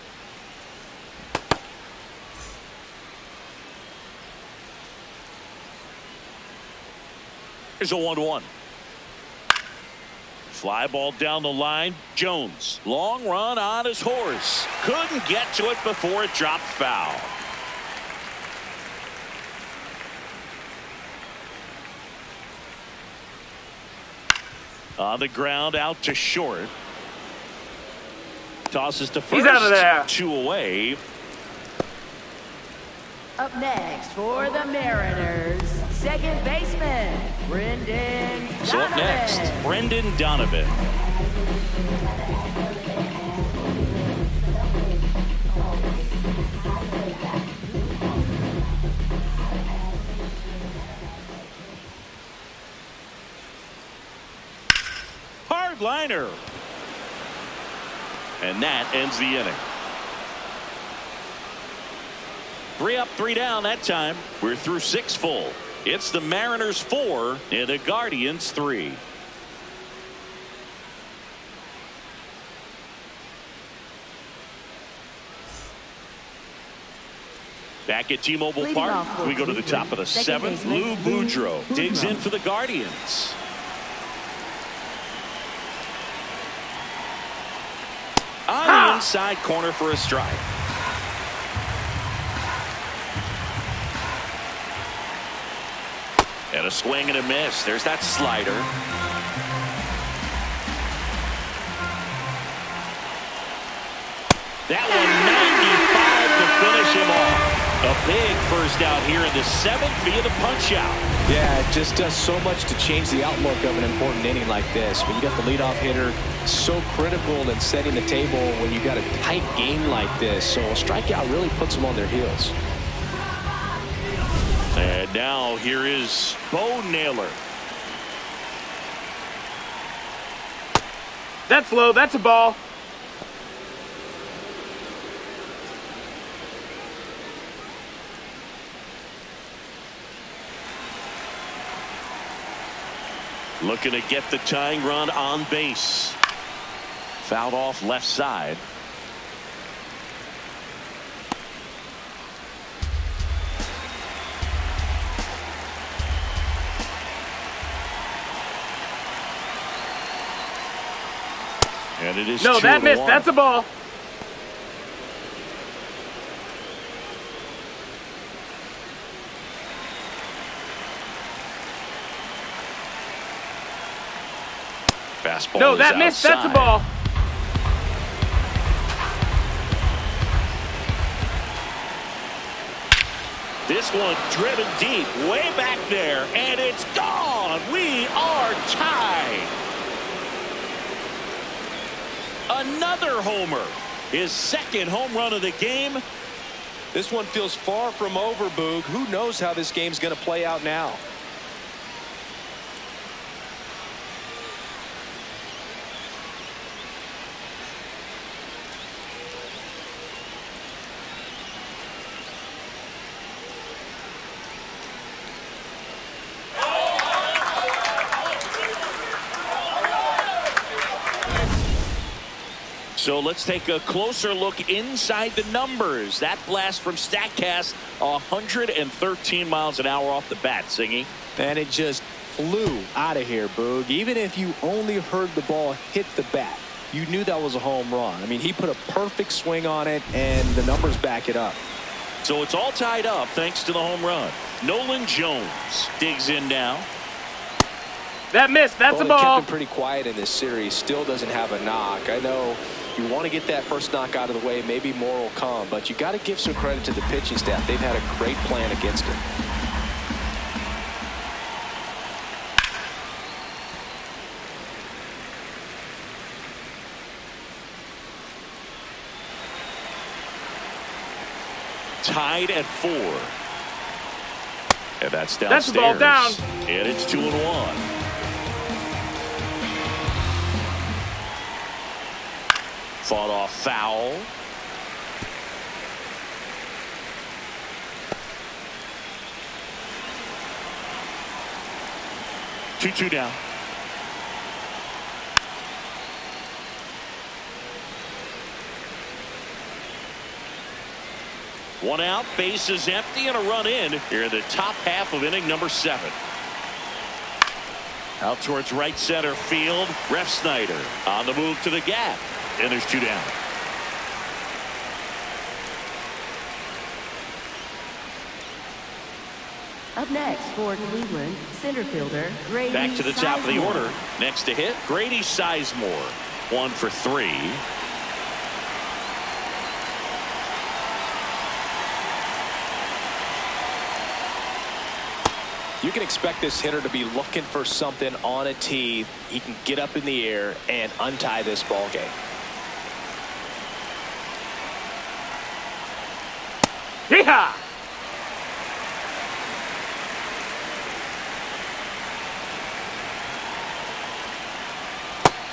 Here's a 1-1. Fly ball down the line. Jones. Long run on his horse. Couldn't get to it before it dropped foul. On the ground, out to short. Tosses to first. He's out of there. 2 away. Up next for the Mariners, second baseman, Brendan Donovan. So up next, Brendan Donovan. Hard liner. And that ends the inning. 3 up, 3 down that time. We're through 6 full. It's the Mariners 4 and the Guardians 3. Back at T-Mobile Park, we go to the top of the 7th. Lou Boudreau digs in for the Guardians. On the inside corner for a strike. And a swing and a miss. There's that slider. That one 95 to finish him off. A big first out here in the 7th via the punch out. Yeah, it just does so much to change the outlook of an important inning like this. When you got the leadoff hitter, so critical in setting the table when you got a tight game like this. So a strikeout really puts them on their heels. And now here is Bo Naylor. That's low. That's a ball. Looking to get the tying run on base. Fouled off left side. And it is No, that missed. 2-1. That's a ball. Fastball No, is that missed. outside. That's a ball. This one driven deep, way back there, and it's gone. We are tied. Another homer. His 2nd home run of the game. This one feels far from over, Boog. Who knows how this game's going to play out now? So let's take a closer look inside the numbers. That blast from StatCast, 113 miles an hour off the bat, Singy. And it just flew out of here, Boog. Even if you only heard the ball hit the bat, you knew that was a home run. I mean, he put a perfect swing on it, and the numbers back it up. So it's all tied up thanks to the home run. Nolan Jones digs in now. That missed. That's Well, a they ball. kept him pretty quiet in this series. Still doesn't have a knock. I know you want to get that first knock out of the way. Maybe more will come. But you got to give some credit to the pitching staff. They've had a great plan against him. Tied at 4. And that's downstairs. That's the ball down. And it's 2-1. Fought off foul. Two down. One out, base is empty, and a run in here in the top half of inning number 7. Out towards right center field. Ref Snyder on the move to the gap. And there's 2 down. Up next for Cleveland, center fielder Grady Back to the top of the Sizemore. order. Next to hit, Grady Sizemore. 1 for 3. You can expect this hitter to be looking for something on a tee. He can get up in the air and untie this ball game. Yeehaw!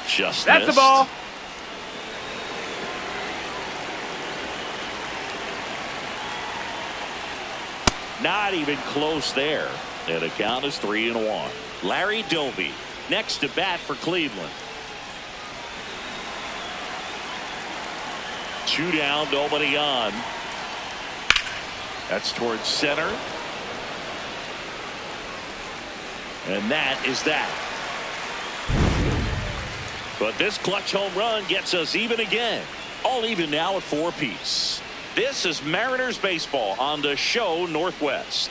Just That's missed. the ball. Not even close there. And the count is 3-1. Larry Doby next to bat for Cleveland. 2 down, nobody on. That's towards center. And that is that. But this clutch home run gets us even again. All even now at 4 apiece. This is Mariners baseball on the show Northwest.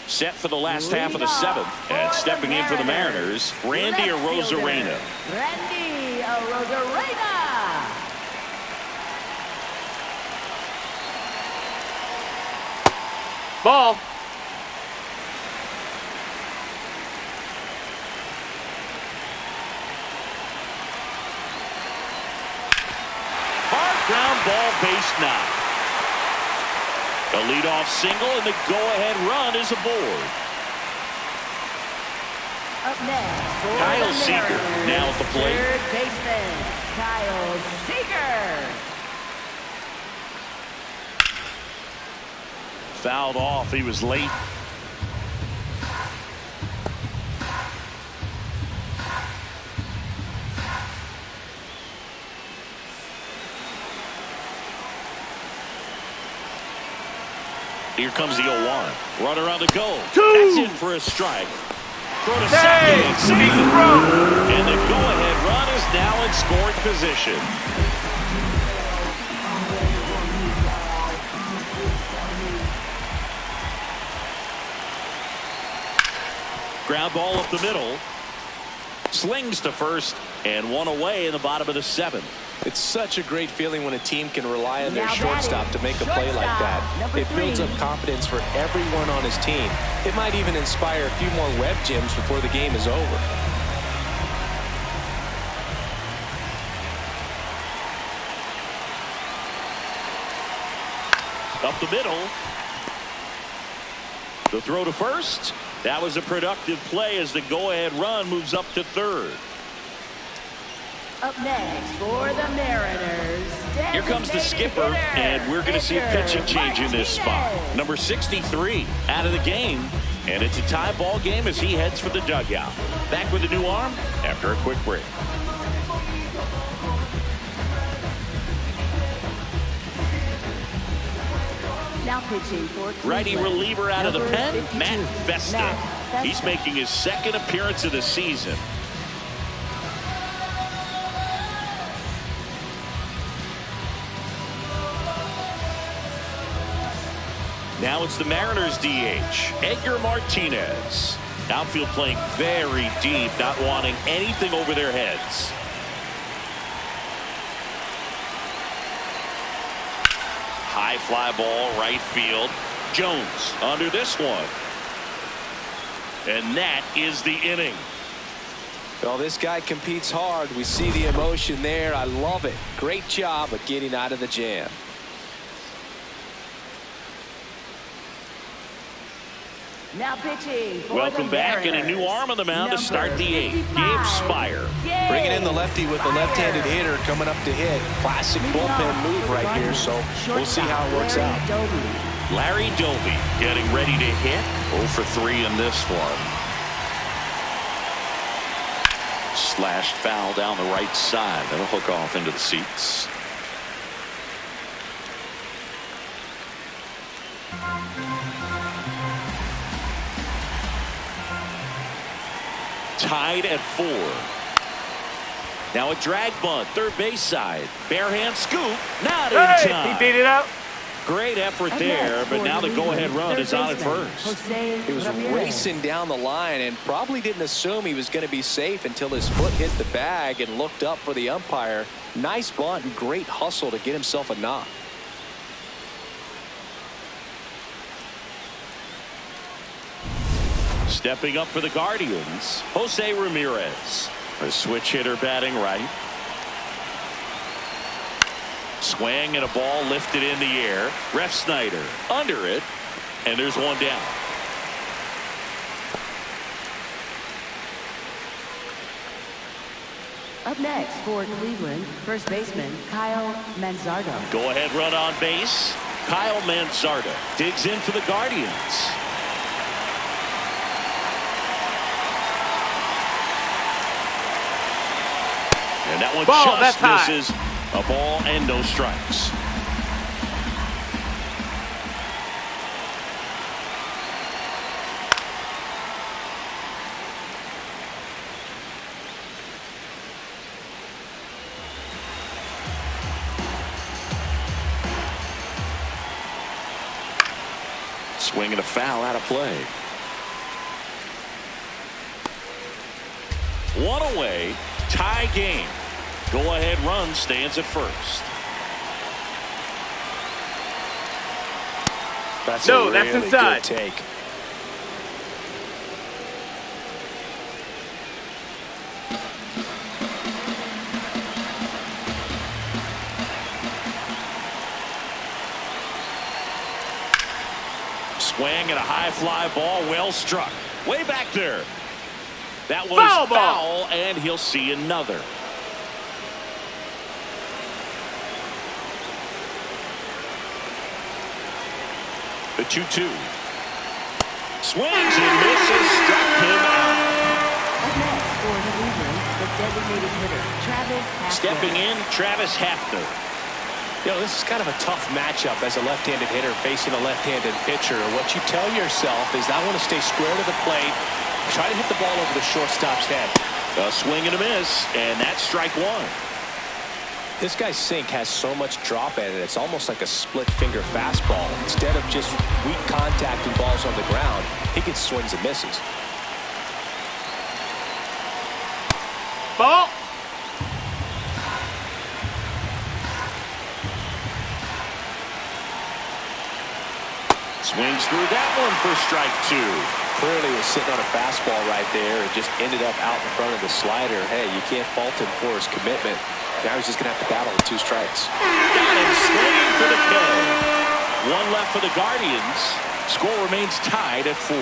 Set for the last half of the 7th. And stepping in for the Mariners, Randy Arozarena. Randy Arozarena. Ball. Hard ground ball, base knock. A leadoff single, and the go-ahead run is aboard. Up next for Kyle the Seager Mariners, now at the plate. third baseman Kyle Seager. Fouled off. He was late. Here comes the 0-1. Runner on the go. That's in for a strike. Throw to second and safe. And the go-ahead run is now in scoring position. Ground ball up the middle. Slings to first, and 1 away in the bottom of the 7th. It's such a great feeling when a team can rely on their Now shortstop to make a play like that. Number It builds up 3. confidence for everyone on his team. It might even inspire a few more web gems before the game is over. Up the middle. The throw to first. That was a productive play as the go-ahead run moves up to third. Up next for the Mariners. Here comes the skipper, and we're going to see a pitching change in this spot. Number 63 out of the game, and it's a tie ball game as he heads for the dugout. Back with a new arm after a quick break. Now pitching for Cleveland. Righty reliever out of the Number pen, 52, Matt Festa. Matt Festa. He's making his 2nd appearance of the season. Now it's the Mariners DH, Edgar Martinez. Outfield playing very deep, not wanting anything over their heads. High fly ball, right field. Jones under this one. And that is the inning. Well, this guy competes hard. We see the emotion there. I love it. Great job of getting out of the jam. Now pitching for Welcome the back, and Mariners. a new arm on the mound to start the 8th. 55, Gabe Spire. Gabe Bringing in the lefty with the left-handed Spire. hitter coming up to hit. Classic bullpen move right here, so we'll see how it works out. Larry Doby getting ready to hit. 0 for 3 in this one. Slashed foul down the right side. That'll hook off into the seats. tied at 4. Now a drag bunt, third base side. Bare hand scoop, not in time. He beat it out. Great effort there, but now the go-ahead run is on at first. He was racing down the line and probably didn't assume he was going to be safe until his foot hit the bag and looked up for the umpire. Nice bunt and great hustle to get himself a knock. Stepping up for the Guardians, Jose Ramirez. A switch hitter batting right. Swing and a ball lifted in the air. Ref Snyder under it, and there's one down. Up next for Cleveland, first baseman Kyle Manzardo. Go ahead run on base. Kyle Manzardo digs in for the Guardians. And that one Ball, just that's misses. A ball and no strikes. Swing and a foul out of play. One away, tie game. Go ahead run stands at first. That's No, a that's really inside. good take. Swing and a high fly ball, well struck. Way back there. That was Foul ball. foul, and he'll see another. The 2-2. Swings and misses, struck him out. Up next for Cleveland, the designated hitter Travis Hafner. Stepping in, Travis Hafner. You know, this is kind of a tough matchup as a left-handed hitter facing a left-handed pitcher. What you tell yourself is, I want to stay square to the plate, try to hit the ball over the shortstop's head. A swing and a miss, and that's strike one. This guy's sink has so much drop in it, it's almost like a split-finger fastball. Instead of just weak contact and balls on the ground, he gets swings and misses. Ball. Swings through that one for strike 2. Clearly was sitting on a fastball right there and just ended up out in front of the slider. Hey, you can't fault him for his commitment. Now he's just going to have to battle with 2 strikes. Got him swinging for the kill. One left for the Guardians. Score remains tied at 4.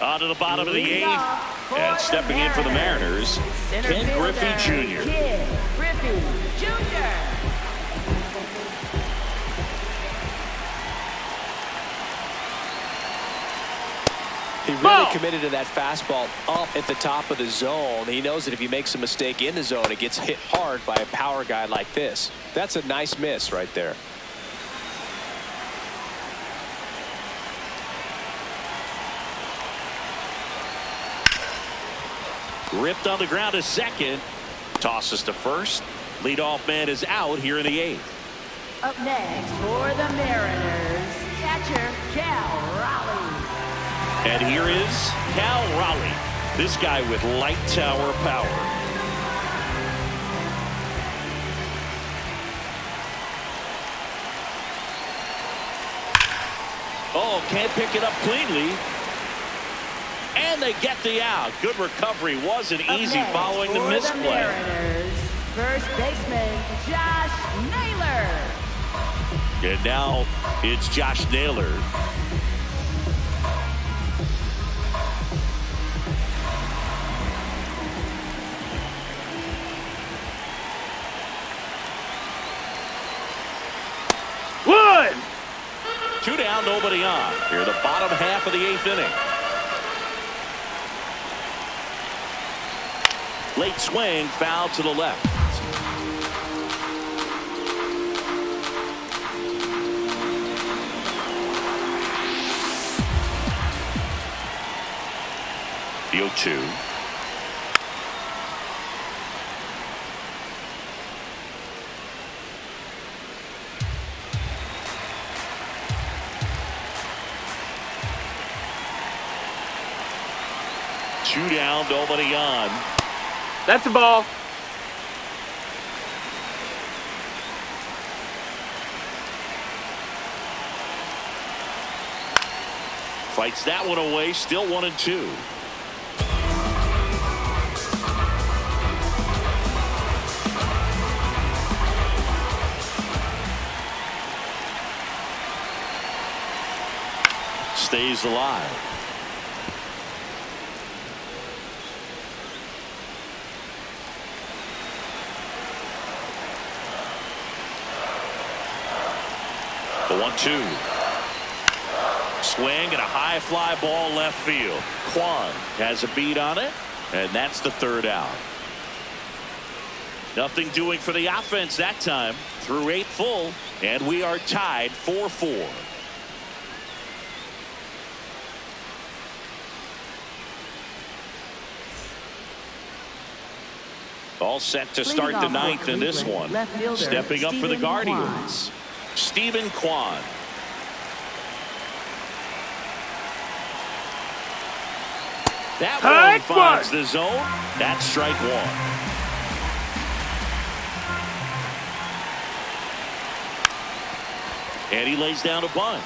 On to the bottom of the 8th, and stepping in for the Mariners, Ken Griffey Jr. Ken Griffey Jr. He really committed to that fastball up at the top of the zone. He knows that if he makes a mistake in the zone, it gets hit hard by a power guy like this. That's a nice miss right there. Ripped on the ground to second. Tosses to first. Leadoff man is out here in the 8th. Up next for the Mariners, catcher Cal Raleigh. And here is Cal Raleigh. This guy with light tower power. Oh, can't pick it up cleanly. And they get the out. Good recovery. Wasn't easy following the misplay. Mariners, first baseman Josh Naylor. And now it's Josh Naylor. One. 2 down, nobody on. Here the bottom half of the 8th inning. Late swing, foul to the left. The 0-2. Two down, nobody on. That's a ball. Fights that one away, still 1-2. Stays alive. The 1-2. Swing and a high fly ball left field. Kwan has a beat on it, and that's the third out. Nothing doing for the offense that time. Through 8 full, and we are tied 4-4. All set to start the 9th in this one. Stepping up for the Guardians, Stephen Kwan. That one finds the zone. That's strike one. And he lays down a bunt.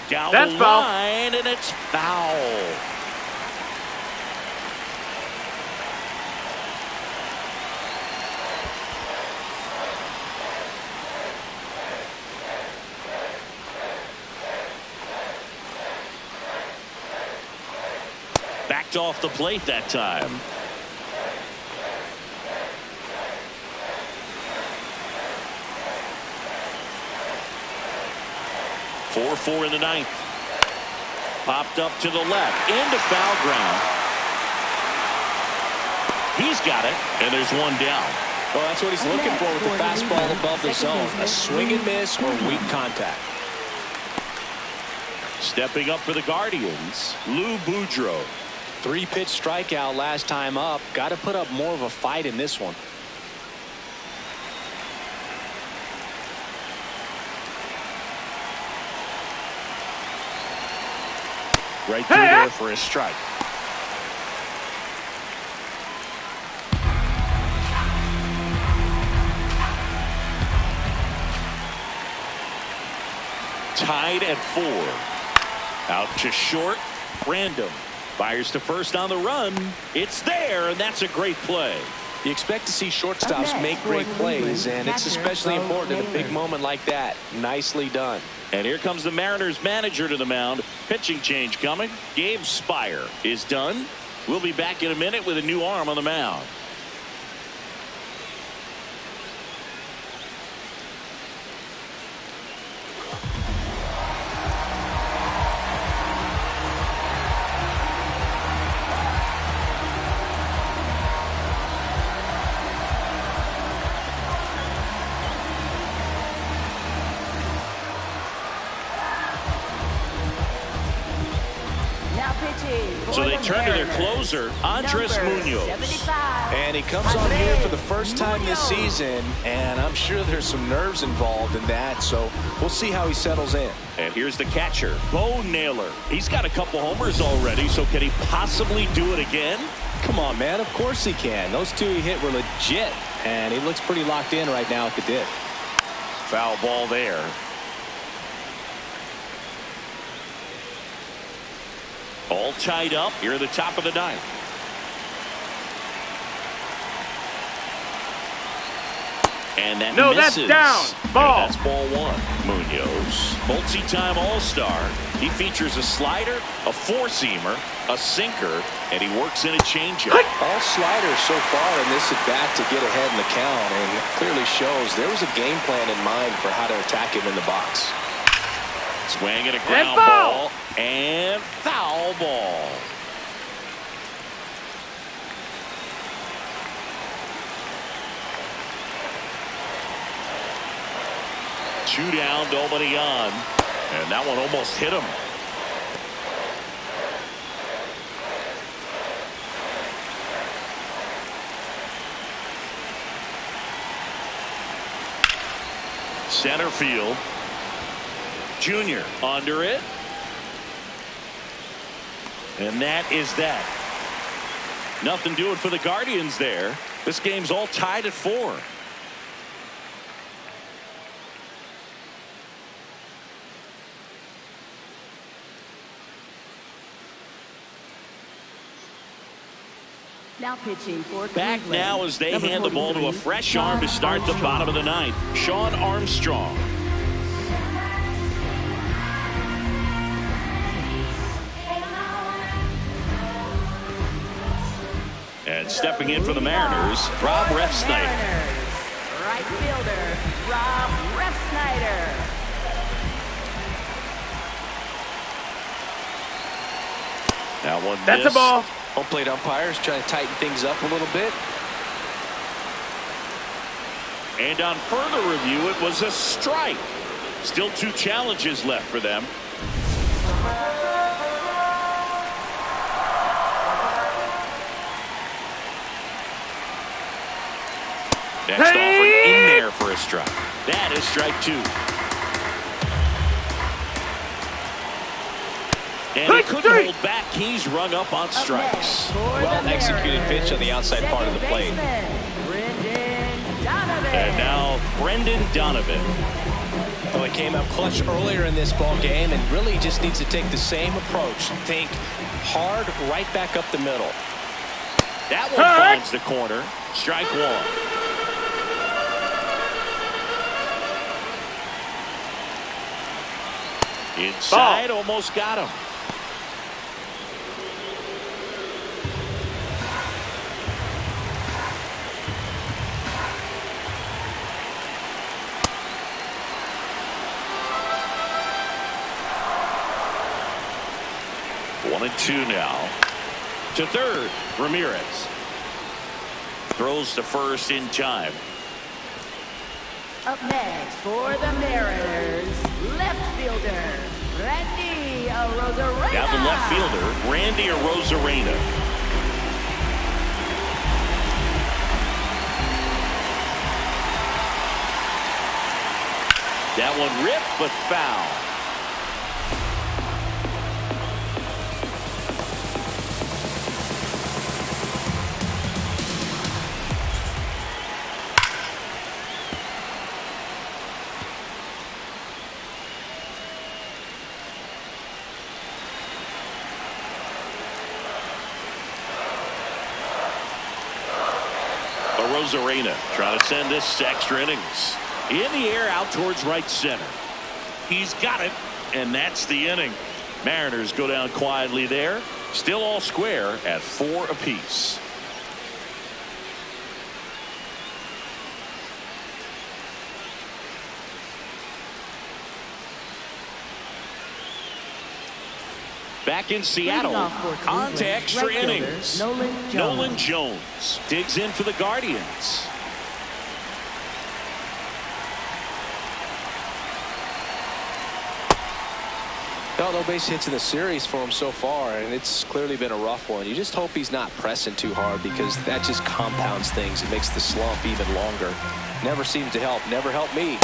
Down the line, and it's foul. Backed off the plate that time. Four in the 9th. Popped up to the left into foul ground. He's got it, and there's one down. Well, that's what he's looking for with the fastball above the zone. A swing and miss or weak contact. Stepping up for the Guardians, Lou Boudreau. 3-pitch strikeout last time up. Got to put up more of a fight in this one. Right through there for a strike. Tied at 4. Out to short. Random. Fires to first on the run. It's there, and that's a great play. You expect to see shortstops make great plays, and it's especially important in a big moment like that. Nicely done. And here comes the Mariners manager to the mound. Pitching change coming. Gabe Spire is done. We'll be back in a minute with a new arm on the mound. So they turn to their closer, Andres Munoz. And he comes on here for the first time this season, and I'm sure there's some nerves involved in that, so we'll see how he settles in. And here's the catcher, Bo Naylor. He's got a couple homers already, so can he possibly do it again? Come on, man. Of course he can. Those two he hit were legit, and he looks pretty locked in right now at the dip. Foul ball there. All tied up here at the top of the 9th. And that misses. That's down. Ball. And that's ball 1. Munoz, multi-time All-Star. He features a slider, a four-seamer, a sinker, and he works in a changeup. All sliders so far in this at-bat to get ahead in the count, and it clearly shows there was a game plan in mind for how to attack him in the box. Swing at a ground ball and foul ball. Two down, nobody on, and that one almost hit him. Center field. Junior under it. And that is that. Nothing doing for the Guardians there. This game's all tied at 4. Now pitching for Back Cleveland, now as they number hand the ball to a 43, fresh arm to start the bottom of the 9th. Sean Armstrong. And stepping in for the Mariners, Rob Refsnyder. Right fielder, Rob Refsnyder. That one That's missed. a ball. Home plate umpires trying to tighten things up a little bit. And on further review, it was a strike. Still 2 challenges left for them. Next offering in there for a strike. That is strike 2. And he couldn't hold back. He's rung up on strikes. Well executed pitch on the outside part of the plate. And now Brendan Donovan. Well, he came up clutch earlier in this ball game and really just needs to take the same approach. Think hard right back up the middle. That one finds the corner. Strike 1. Inside, almost got him. One and 2 now. To third, Ramirez. Throws to first in time. Up next for the Mariners, left fielder, Randy Arozarena. Now the left fielder, Randy Arozarena. That one ripped but foul. Arozarena trying to send this to extra innings. In the air out towards right center. He's got it, and that's the inning. Mariners go down quietly there. Still all square at 4 apiece. Back in Seattle, on to extra innings. Nolan Jones digs in for the Guardians. No base hits in the series for him so far, and it's clearly been a rough one. You just hope he's not pressing too hard because that just compounds things. It makes the slump even longer. Never seems to help. Never helped me.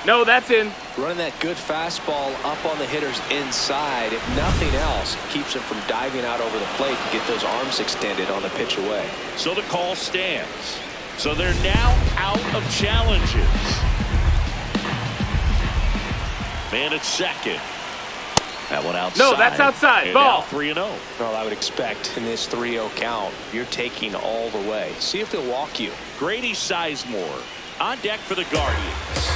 No, that's in. Running that good fastball up on the hitter's inside, if nothing else, keeps him from diving out over the plate to get those arms extended on the pitch away. So the call stands. So they're now out of challenges. Man at second. That one outside. No, that's outside. And Ball. now 3-0. Well, I would expect in this 3-0 count, you're taking all the way. See if they'll walk you. Grady Sizemore on deck for the Guardians.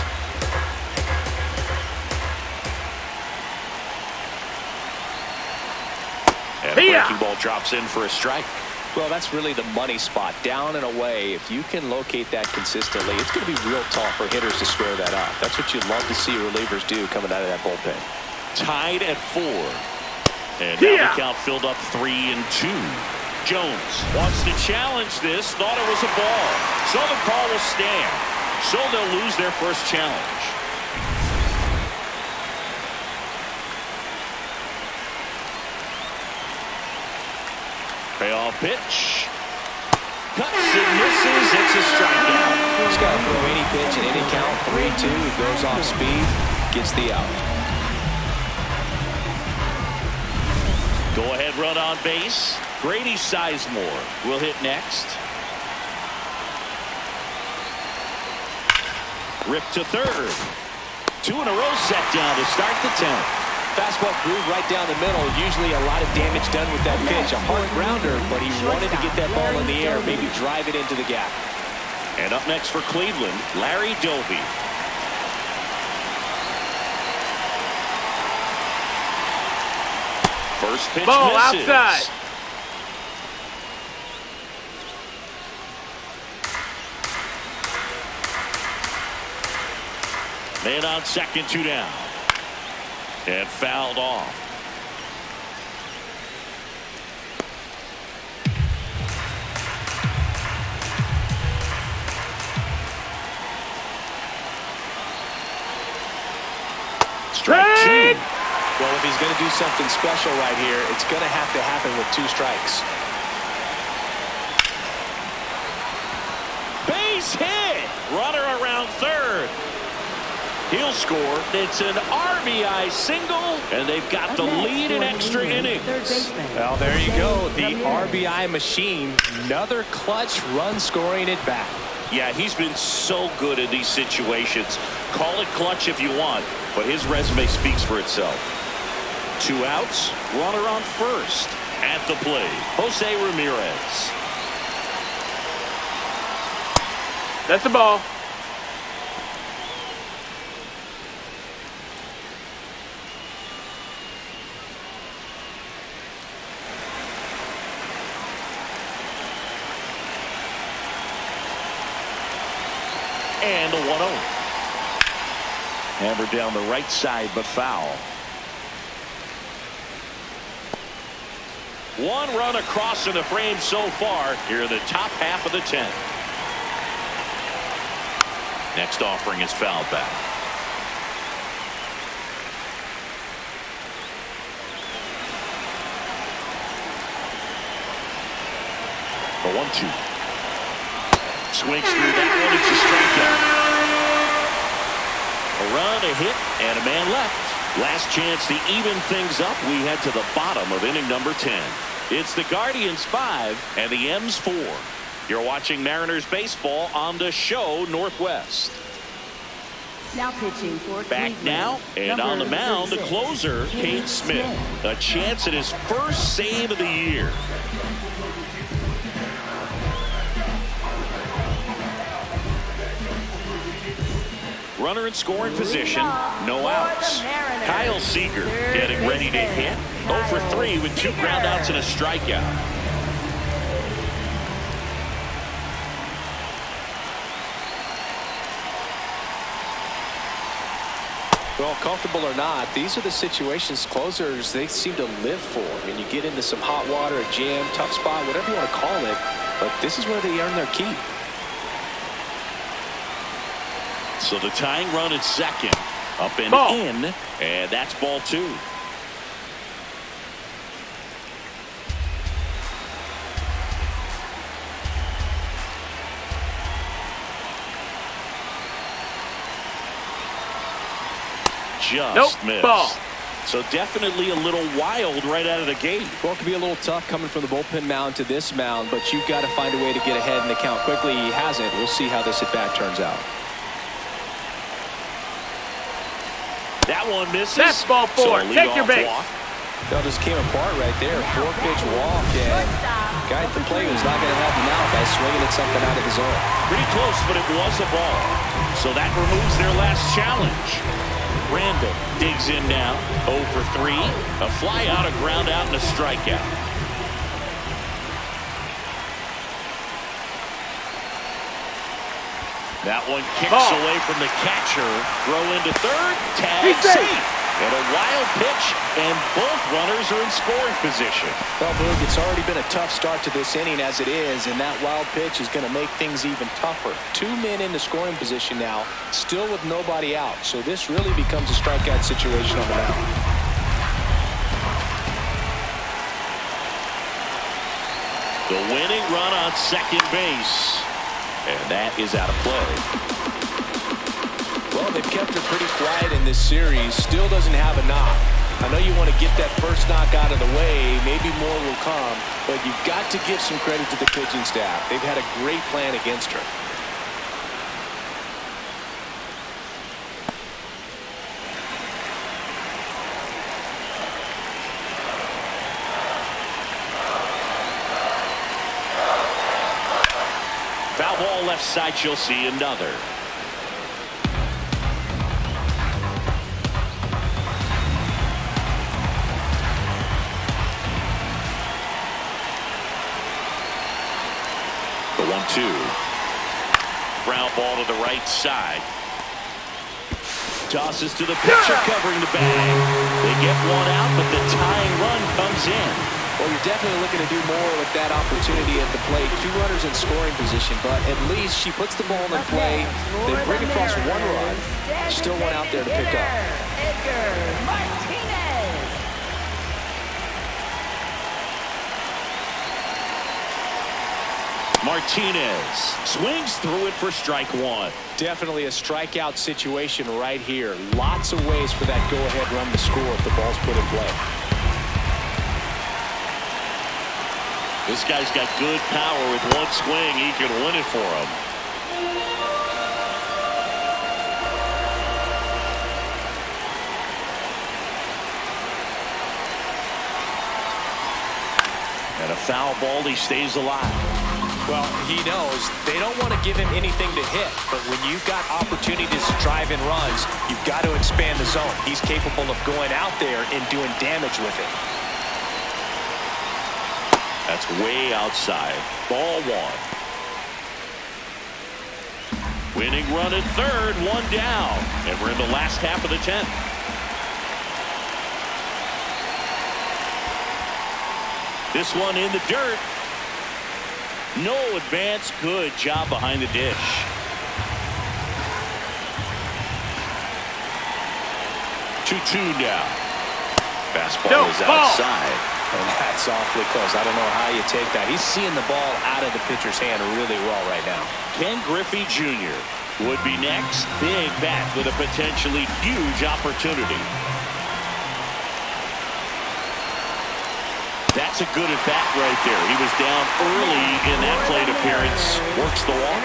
And the breaking ball drops in for a strike. Well, that's really the money spot. Down and away. If you can locate that consistently, it's going to be real tough for hitters to square that up. That's what you'd love to see relievers do coming out of that bullpen. Tied at 4. And now the count filled up 3-2. Jones wants to challenge this. Thought it was a ball. So the call will stand. So they'll lose their first challenge. Payoff pitch. Cuts and misses. It's a strikeout. He's got to throw any pitch in any count. 3-2. He goes off speed. Gets the out. Go-ahead run on base. Grady Sizemore will hit next. Rip to third. 2 in a row set down to start the 10th. Fastball groove right down the middle. Usually a lot of damage done with that pitch. A hard grounder, but he wanted to get that ball in the air, maybe drive it into the gap. And up next for Cleveland, Larry Doby. First pitch Ball misses. outside. Man on second, 2 down. And fouled off. Strike 2. Well, if he's going to do something special right here, it's going to have to happen with 2 strikes. Base hit. Runner around third. He'll score. It's an RBI single, and they've got the lead in extra innings. Well, there you go. The RBI machine. Another clutch run scoring at bat. Yeah, he's been so good in these situations. Call it clutch if you want, but his resume speaks for itself. 2 outs, runner on first. At the plate, Jose Ramirez. That's the ball. And a 1-0. Hammered down the right side, but foul. 1 run across in the frame so far here in the top half of the 10th. Next offering is fouled back. The 1-2. Swings through that one. It's a strikeout. A run, a hit, and a man left. Last chance to even things up. We head to the bottom of inning number 10. It's the Guardians 5 and the M's 4. You're watching Mariners baseball on the show Northwest. Now pitching for Back Cleveland, now and number on the mound, the 36, closer, Cade Smith. A chance at his first save of the year. Runner in scoring position, no outs. Kyle Seager getting ready to hit. 0 for 3 with 2 groundouts and a strikeout. Well, comfortable or not, these are the situations closers they seem to live for. And you get into some hot water, a jam, tough spot, whatever you want to call it. But this is where they earn their keep. So the tying run at second, up and Ball. in, and that's ball 2. Just missed. Ball. So definitely a little wild right out of the gate. Well, it can be a little tough coming from the bullpen mound to this mound, but you've got to find a way to get ahead in the count quickly. He hasn't. We'll see how this at bat turns out. That one misses. That's ball 4. So Take your base. walk. That just came apart right there. 4-pitch walk, and guy at the plate was not going to have him out by swinging at something out of the zone. Pretty close, but it was a ball. So that removes their last challenge. Randall digs in now. 0 for 3. A fly out, a ground out, and a strikeout. That one kicks Ball. away from the catcher. Throw into third. Tag He's safe. safe. And a wild pitch, and both runners are in scoring position. Well, Boog, it's already been a tough start to this inning as it is, and that wild pitch is going to make things even tougher. 2 men in the scoring position now, still with nobody out. So this really becomes a strikeout situation on the mound. The winning run on second base. And that is out of play. Well, they've kept her pretty quiet in this series. Still doesn't have a knock. I know you want to get that first knock out of the way. Maybe more will come. But you've got to give some credit to the pitching staff. They've had a great plan against her. Foul ball left side. You'll see another. The 1-2. Ground ball to the right side. Tosses to the pitcher covering the bag. They get one out, but the tying run comes in. Well, you're definitely looking to do more with that opportunity at the plate. 2 runners in scoring position, but at least she puts the ball in play. They bring across 1 run. Still one out there to pick up. Martinez swings through it for strike 1. Definitely a strikeout situation right here. Lots of ways for that go-ahead run to score if the ball's put in play. This guy's got good power. With one swing, he can win it for him. And a foul ball, he stays alive. Well, he knows they don't want to give him anything to hit, but when you've got opportunities to drive in runs, you've got to expand the zone. He's capable of going out there and doing damage with it. That's way outside. Ball 1. Winning run at third, 1 down. And we're in the last half of the 10th. This one in the dirt. No advance. Good job behind the dish. Two now. Fastball is outside. And that's awfully close. I don't know how you take that. He's seeing the ball out of the pitcher's hand really well right now. Ken Griffey Jr. would be next. Big bat with a potentially huge opportunity. That's a good at bat right there. He was down early in that plate appearance. Works the wall.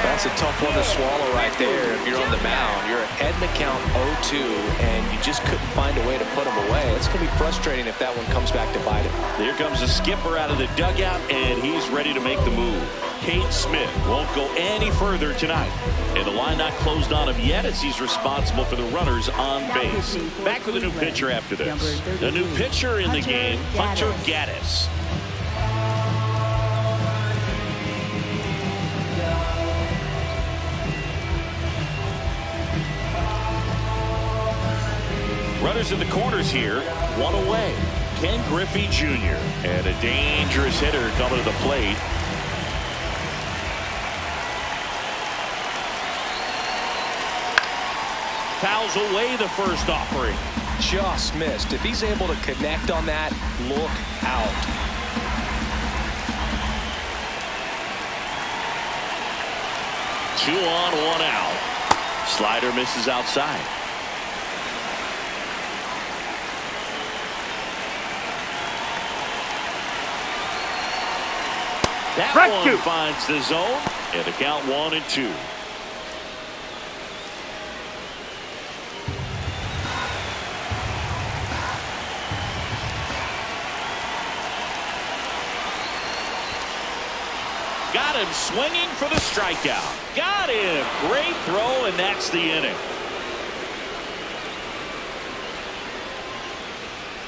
That's a tough one to swallow right there. If you're on the mound, you're ahead in the count 0-2, and you just couldn't find a way to put him away. It's going to be frustrating if that one comes back to bite him. There comes the skipper out of the dugout, and he's ready to make the move. Cade Smith won't go any further tonight. And the line not closed on him yet as he's responsible for the runners on base. Back with a new pitcher after this. The new pitcher in the game, Hunter Gaddis. Runners in the corners here, 1 away. Ken Griffey Jr. and a dangerous hitter coming to the plate. Fouls away the first offering. Just missed. If he's able to connect on that, look out. Two on, 1 out. Slider misses outside. That one finds the zone, and the count 1-2. Got him swinging for the strikeout. Got him. Great throw, and that's the inning.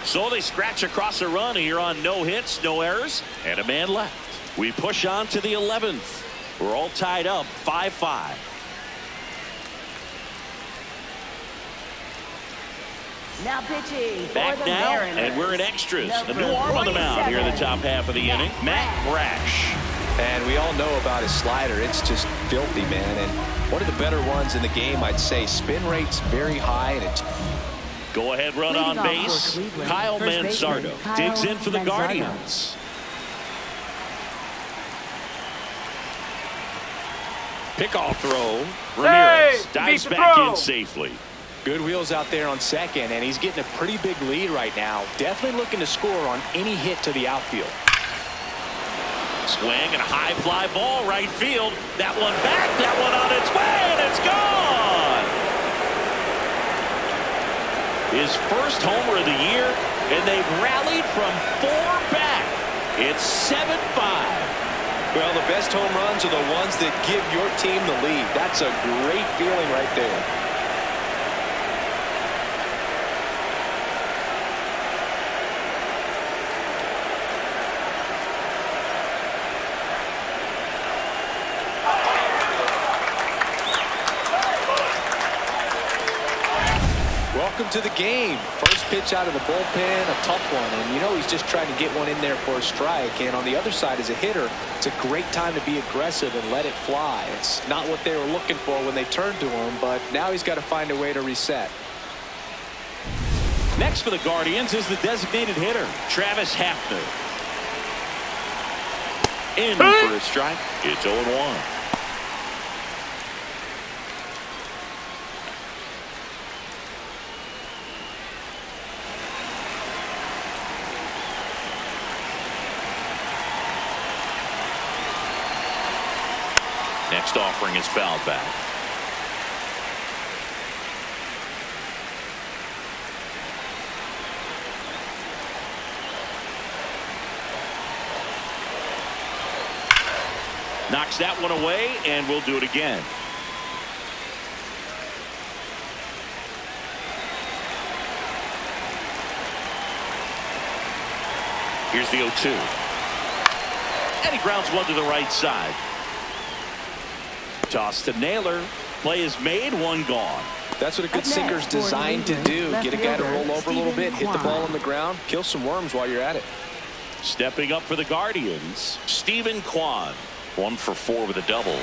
So they scratch across a run here on no hits, no errors, and a man left. We push on to the 11th. We're all tied up 5-5. Now pitching for Back the now, Mariners. and we're in extras. A Number new arm on the mound here in the 47, top half of the inning. Matt Brash. And we all know about his slider. It's just filthy, man. And one of the better ones in the game, I'd say. Spin rate's very high, and it's Go ahead run on Leading off for base. Cleveland, First Kyle baseman, Manzardo Kyle digs in for the Manzardo. Guardians. Pickoff throw. Ramirez dives back in safely. Good wheels out there on second, and he's getting a pretty big lead right now. Definitely looking to score on any hit to the outfield. Swing and a high fly ball right field. That one back, that one on its way, and it's gone. His first homer of the year, and they've rallied from 4 back. It's 7-5. Well, the best home runs are the ones that give your team the lead. That's a great feeling right there. Welcome to the game. First pitch out of the bullpen, a tough one. And you know he's just trying to get one in there for a strike. And on the other side, as a hitter, it's a great time to be aggressive and let it fly. It's not what they were looking for when they turned to him, but now he's got to find a way to reset. Next for the Guardians is the designated hitter, Travis Hafner. In for a strike. It's 0-1. Next offering is fouled back. Knocks that one away, and we'll do it again. Here's the 0-2. And he grounds one to the right side. Toss to Naylor. Play is made, one gone. That's what a good sinker's designed to do. Get a guy to roll over a little bit, hit the ball on the ground, kill some worms while you're at it. Stepping up for the Guardians, Stephen Kwan. 1 for 4 with a double.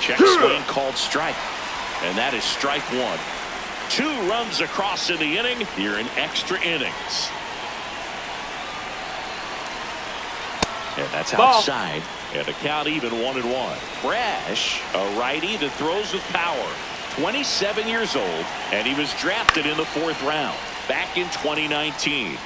Check swing called strike. And that is strike 1. 2 runs across in the inning here in extra innings. And that's outside. And a count even 1-1. Brash, a righty that throws with power. 27 years old, and he was drafted in the 4th round back in 2019.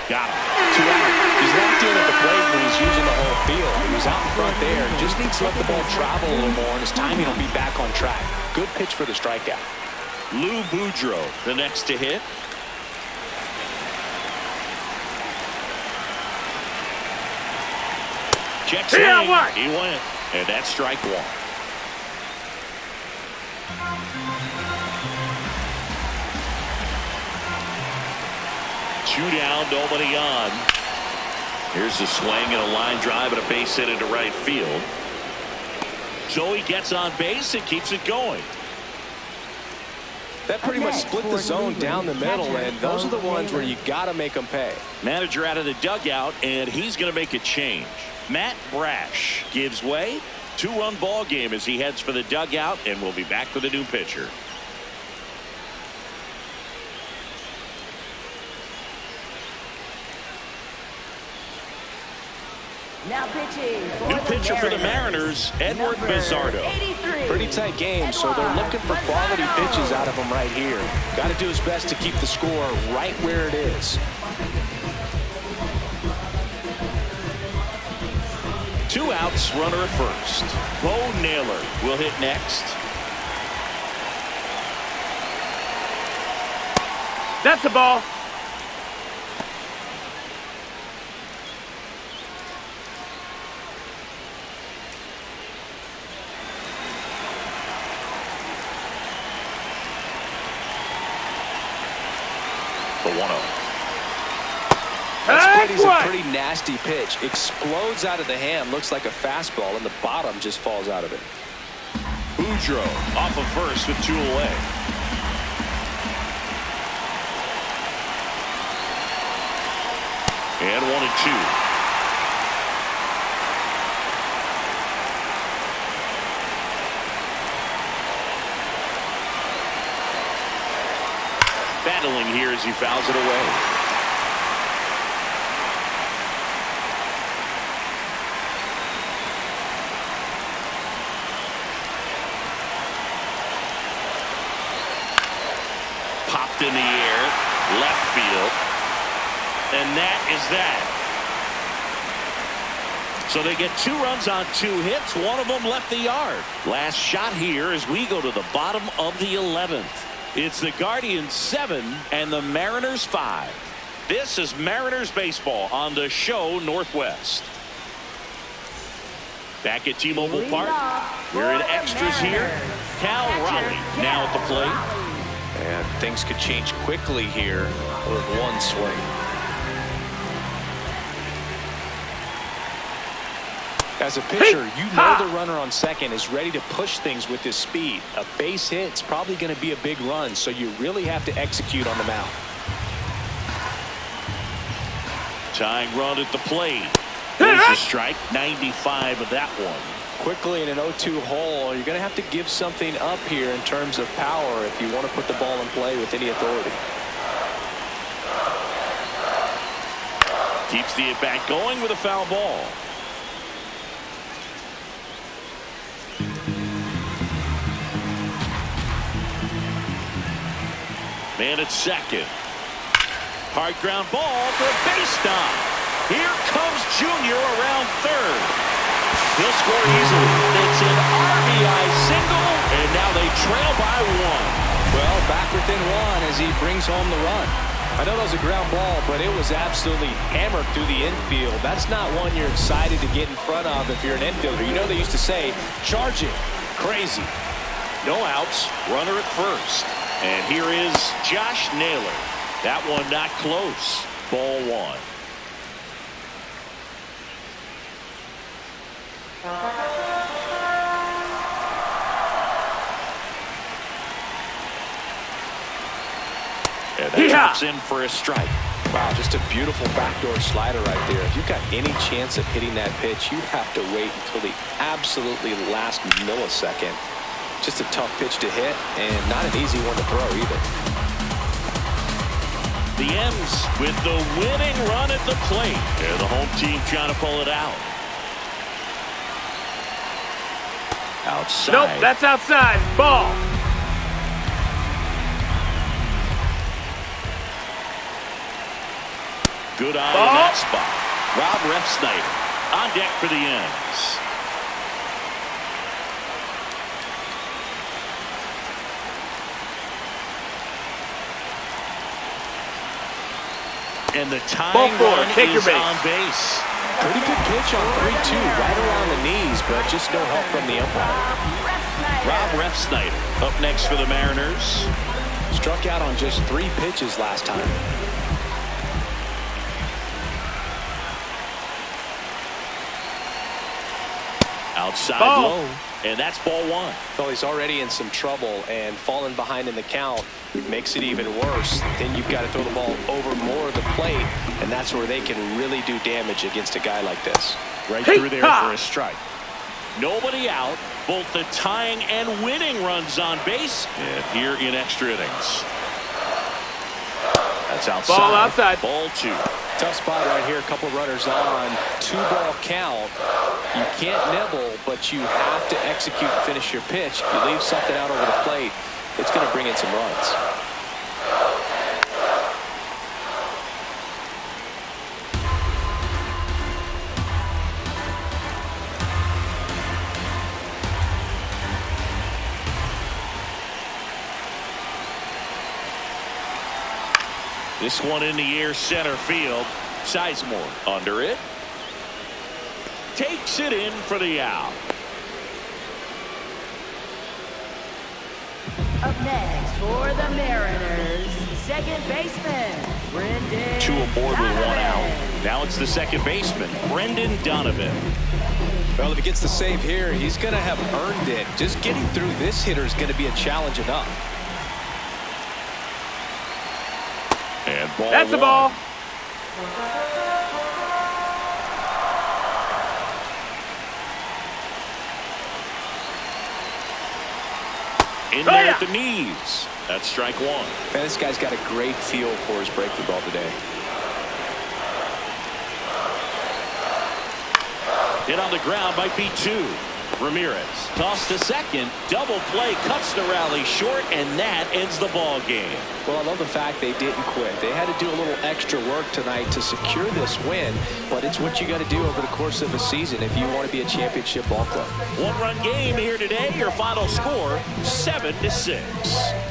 Got him. 2 out. He's locked in at the plate when he's using the whole field. He was out in front there. Just needs to let the ball travel a little more, and his timing will be back on track. Good pitch for the strikeout. Lou Boudreau, the next to hit. Check swing. He went. And that's strike 1. Two down, nobody on. Here's a swing and a line drive and a base hit into right field. So he gets on base and keeps it going. That pretty much split the zone down the middle, and those are the ones where you got to make them pay. Manager out of the dugout, and he's going to make a change. Matt Brash gives way. 2-run ball game as he heads for the dugout, and we'll be back with a new pitcher. Now pitching New pitcher for the Mariners, Edward Bizzardo. Pretty tight game, so they're looking for quality pitches out of him right here. Got to do his best to keep the score right where it is. 2 outs, runner at first. Bo Naylor will hit next. That's a ball. The 1-0. That's a pretty nasty pitch. Explodes out of the hand. Looks like a fastball, and the bottom just falls out of it. Boudreau off of first with 2 away. And 1-2. smiling here as he fouls it away. Popped in the air, left field, and that is that. So they get 2 runs on 2 hits. One of them left the yard. Last shot here as we go to the bottom of the 11th. It's the Guardians 7 and the Mariners 5. This is Mariners baseball on the show Northwest. Back at T-Mobile Park. We're in extras here. Cal Raleigh now at the plate. And things could change quickly here with one swing. As a pitcher, you know the runner on second is ready to push things with his speed. A base hit's probably going to be a big run, so you really have to execute on the mound. Tying run at the plate. There's a strike. 95 of that one. Quickly in an 0-2 hole, you're going to have to give something up here in terms of power if you want to put the ball in play with any authority. Keeps the at-bat going with a foul ball. Man at second. Hard ground ball for a base stop. Here comes Junior around third. He'll score easily. It's an RBI single, and now they trail by 1. Well, back within 1 as he brings home the run. I know that was a ground ball, but it was absolutely hammered through the infield. That's not one you're excited to get in front of if you're an infielder. You know they used to say, charge it. Crazy. No outs. Runner at first. And here is Josh Naylor. That one not close. Ball 1. And that drops in for a strike. Wow, just a beautiful backdoor slider right there. If you've got any chance of hitting that pitch, you have to wait until the absolutely last millisecond. Just a tough pitch to hit, and not an easy one to throw either. The M's with the winning run at the plate. And the home team trying to pull it out. Outside. Nope, that's outside. Ball. Good eye in that spot. Rob Refsnyder on deck for the M's. And the tying run is on base. Pretty good pitch on 3-2, right around the knees, but just no help from the umpire. Rob Refsnyder up next for the Mariners. Struck out on just 3 pitches last time. Outside low, and that's ball 1. Well, he's already in some trouble, and falling behind in the count makes it even worse. Then you've got to throw the ball over more of the plate, and that's where they can really do damage against a guy like this. Right through there for a strike. Nobody out. Both the tying and winning runs on base. And here in extra innings. That's outside. Ball outside. Ball 2. Tough spot right here. A couple runners on. 2-ball count. You can't nibble, but you have to execute and finish your pitch. If you leave something out over the plate, it's going to bring in some runs. This one in the air, center field. Sizemore under it. Takes it in for the out. Up next for the Mariners, second baseman, Brendan 2 aboard with 1 out. Now it's the second baseman, Brendan Donovan. Well, if he gets the save here, he's going to have earned it. Just getting through this hitter is going to be a challenge enough. And ball That's 1. the ball. In there at the knees. That's strike one. Man, this guy's got a great feel for his breaking ball today. Hit on the ground, might be two. Ramirez tossed to second. Double play cuts the rally short, and that ends the ball game. Well, I love the fact they didn't quit. They had to do a little extra work tonight to secure this win, but it's what you got to do over the course of a season if you want to be a championship ball club. One-run game here today. Your final score, 7-6.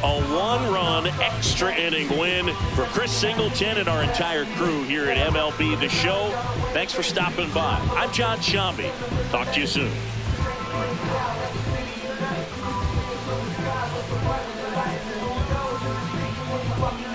A one-run extra inning win for Chris Singleton and our entire crew here at MLB The Show. Thanks for stopping by. I'm John Shambi. Talk to you soon. What?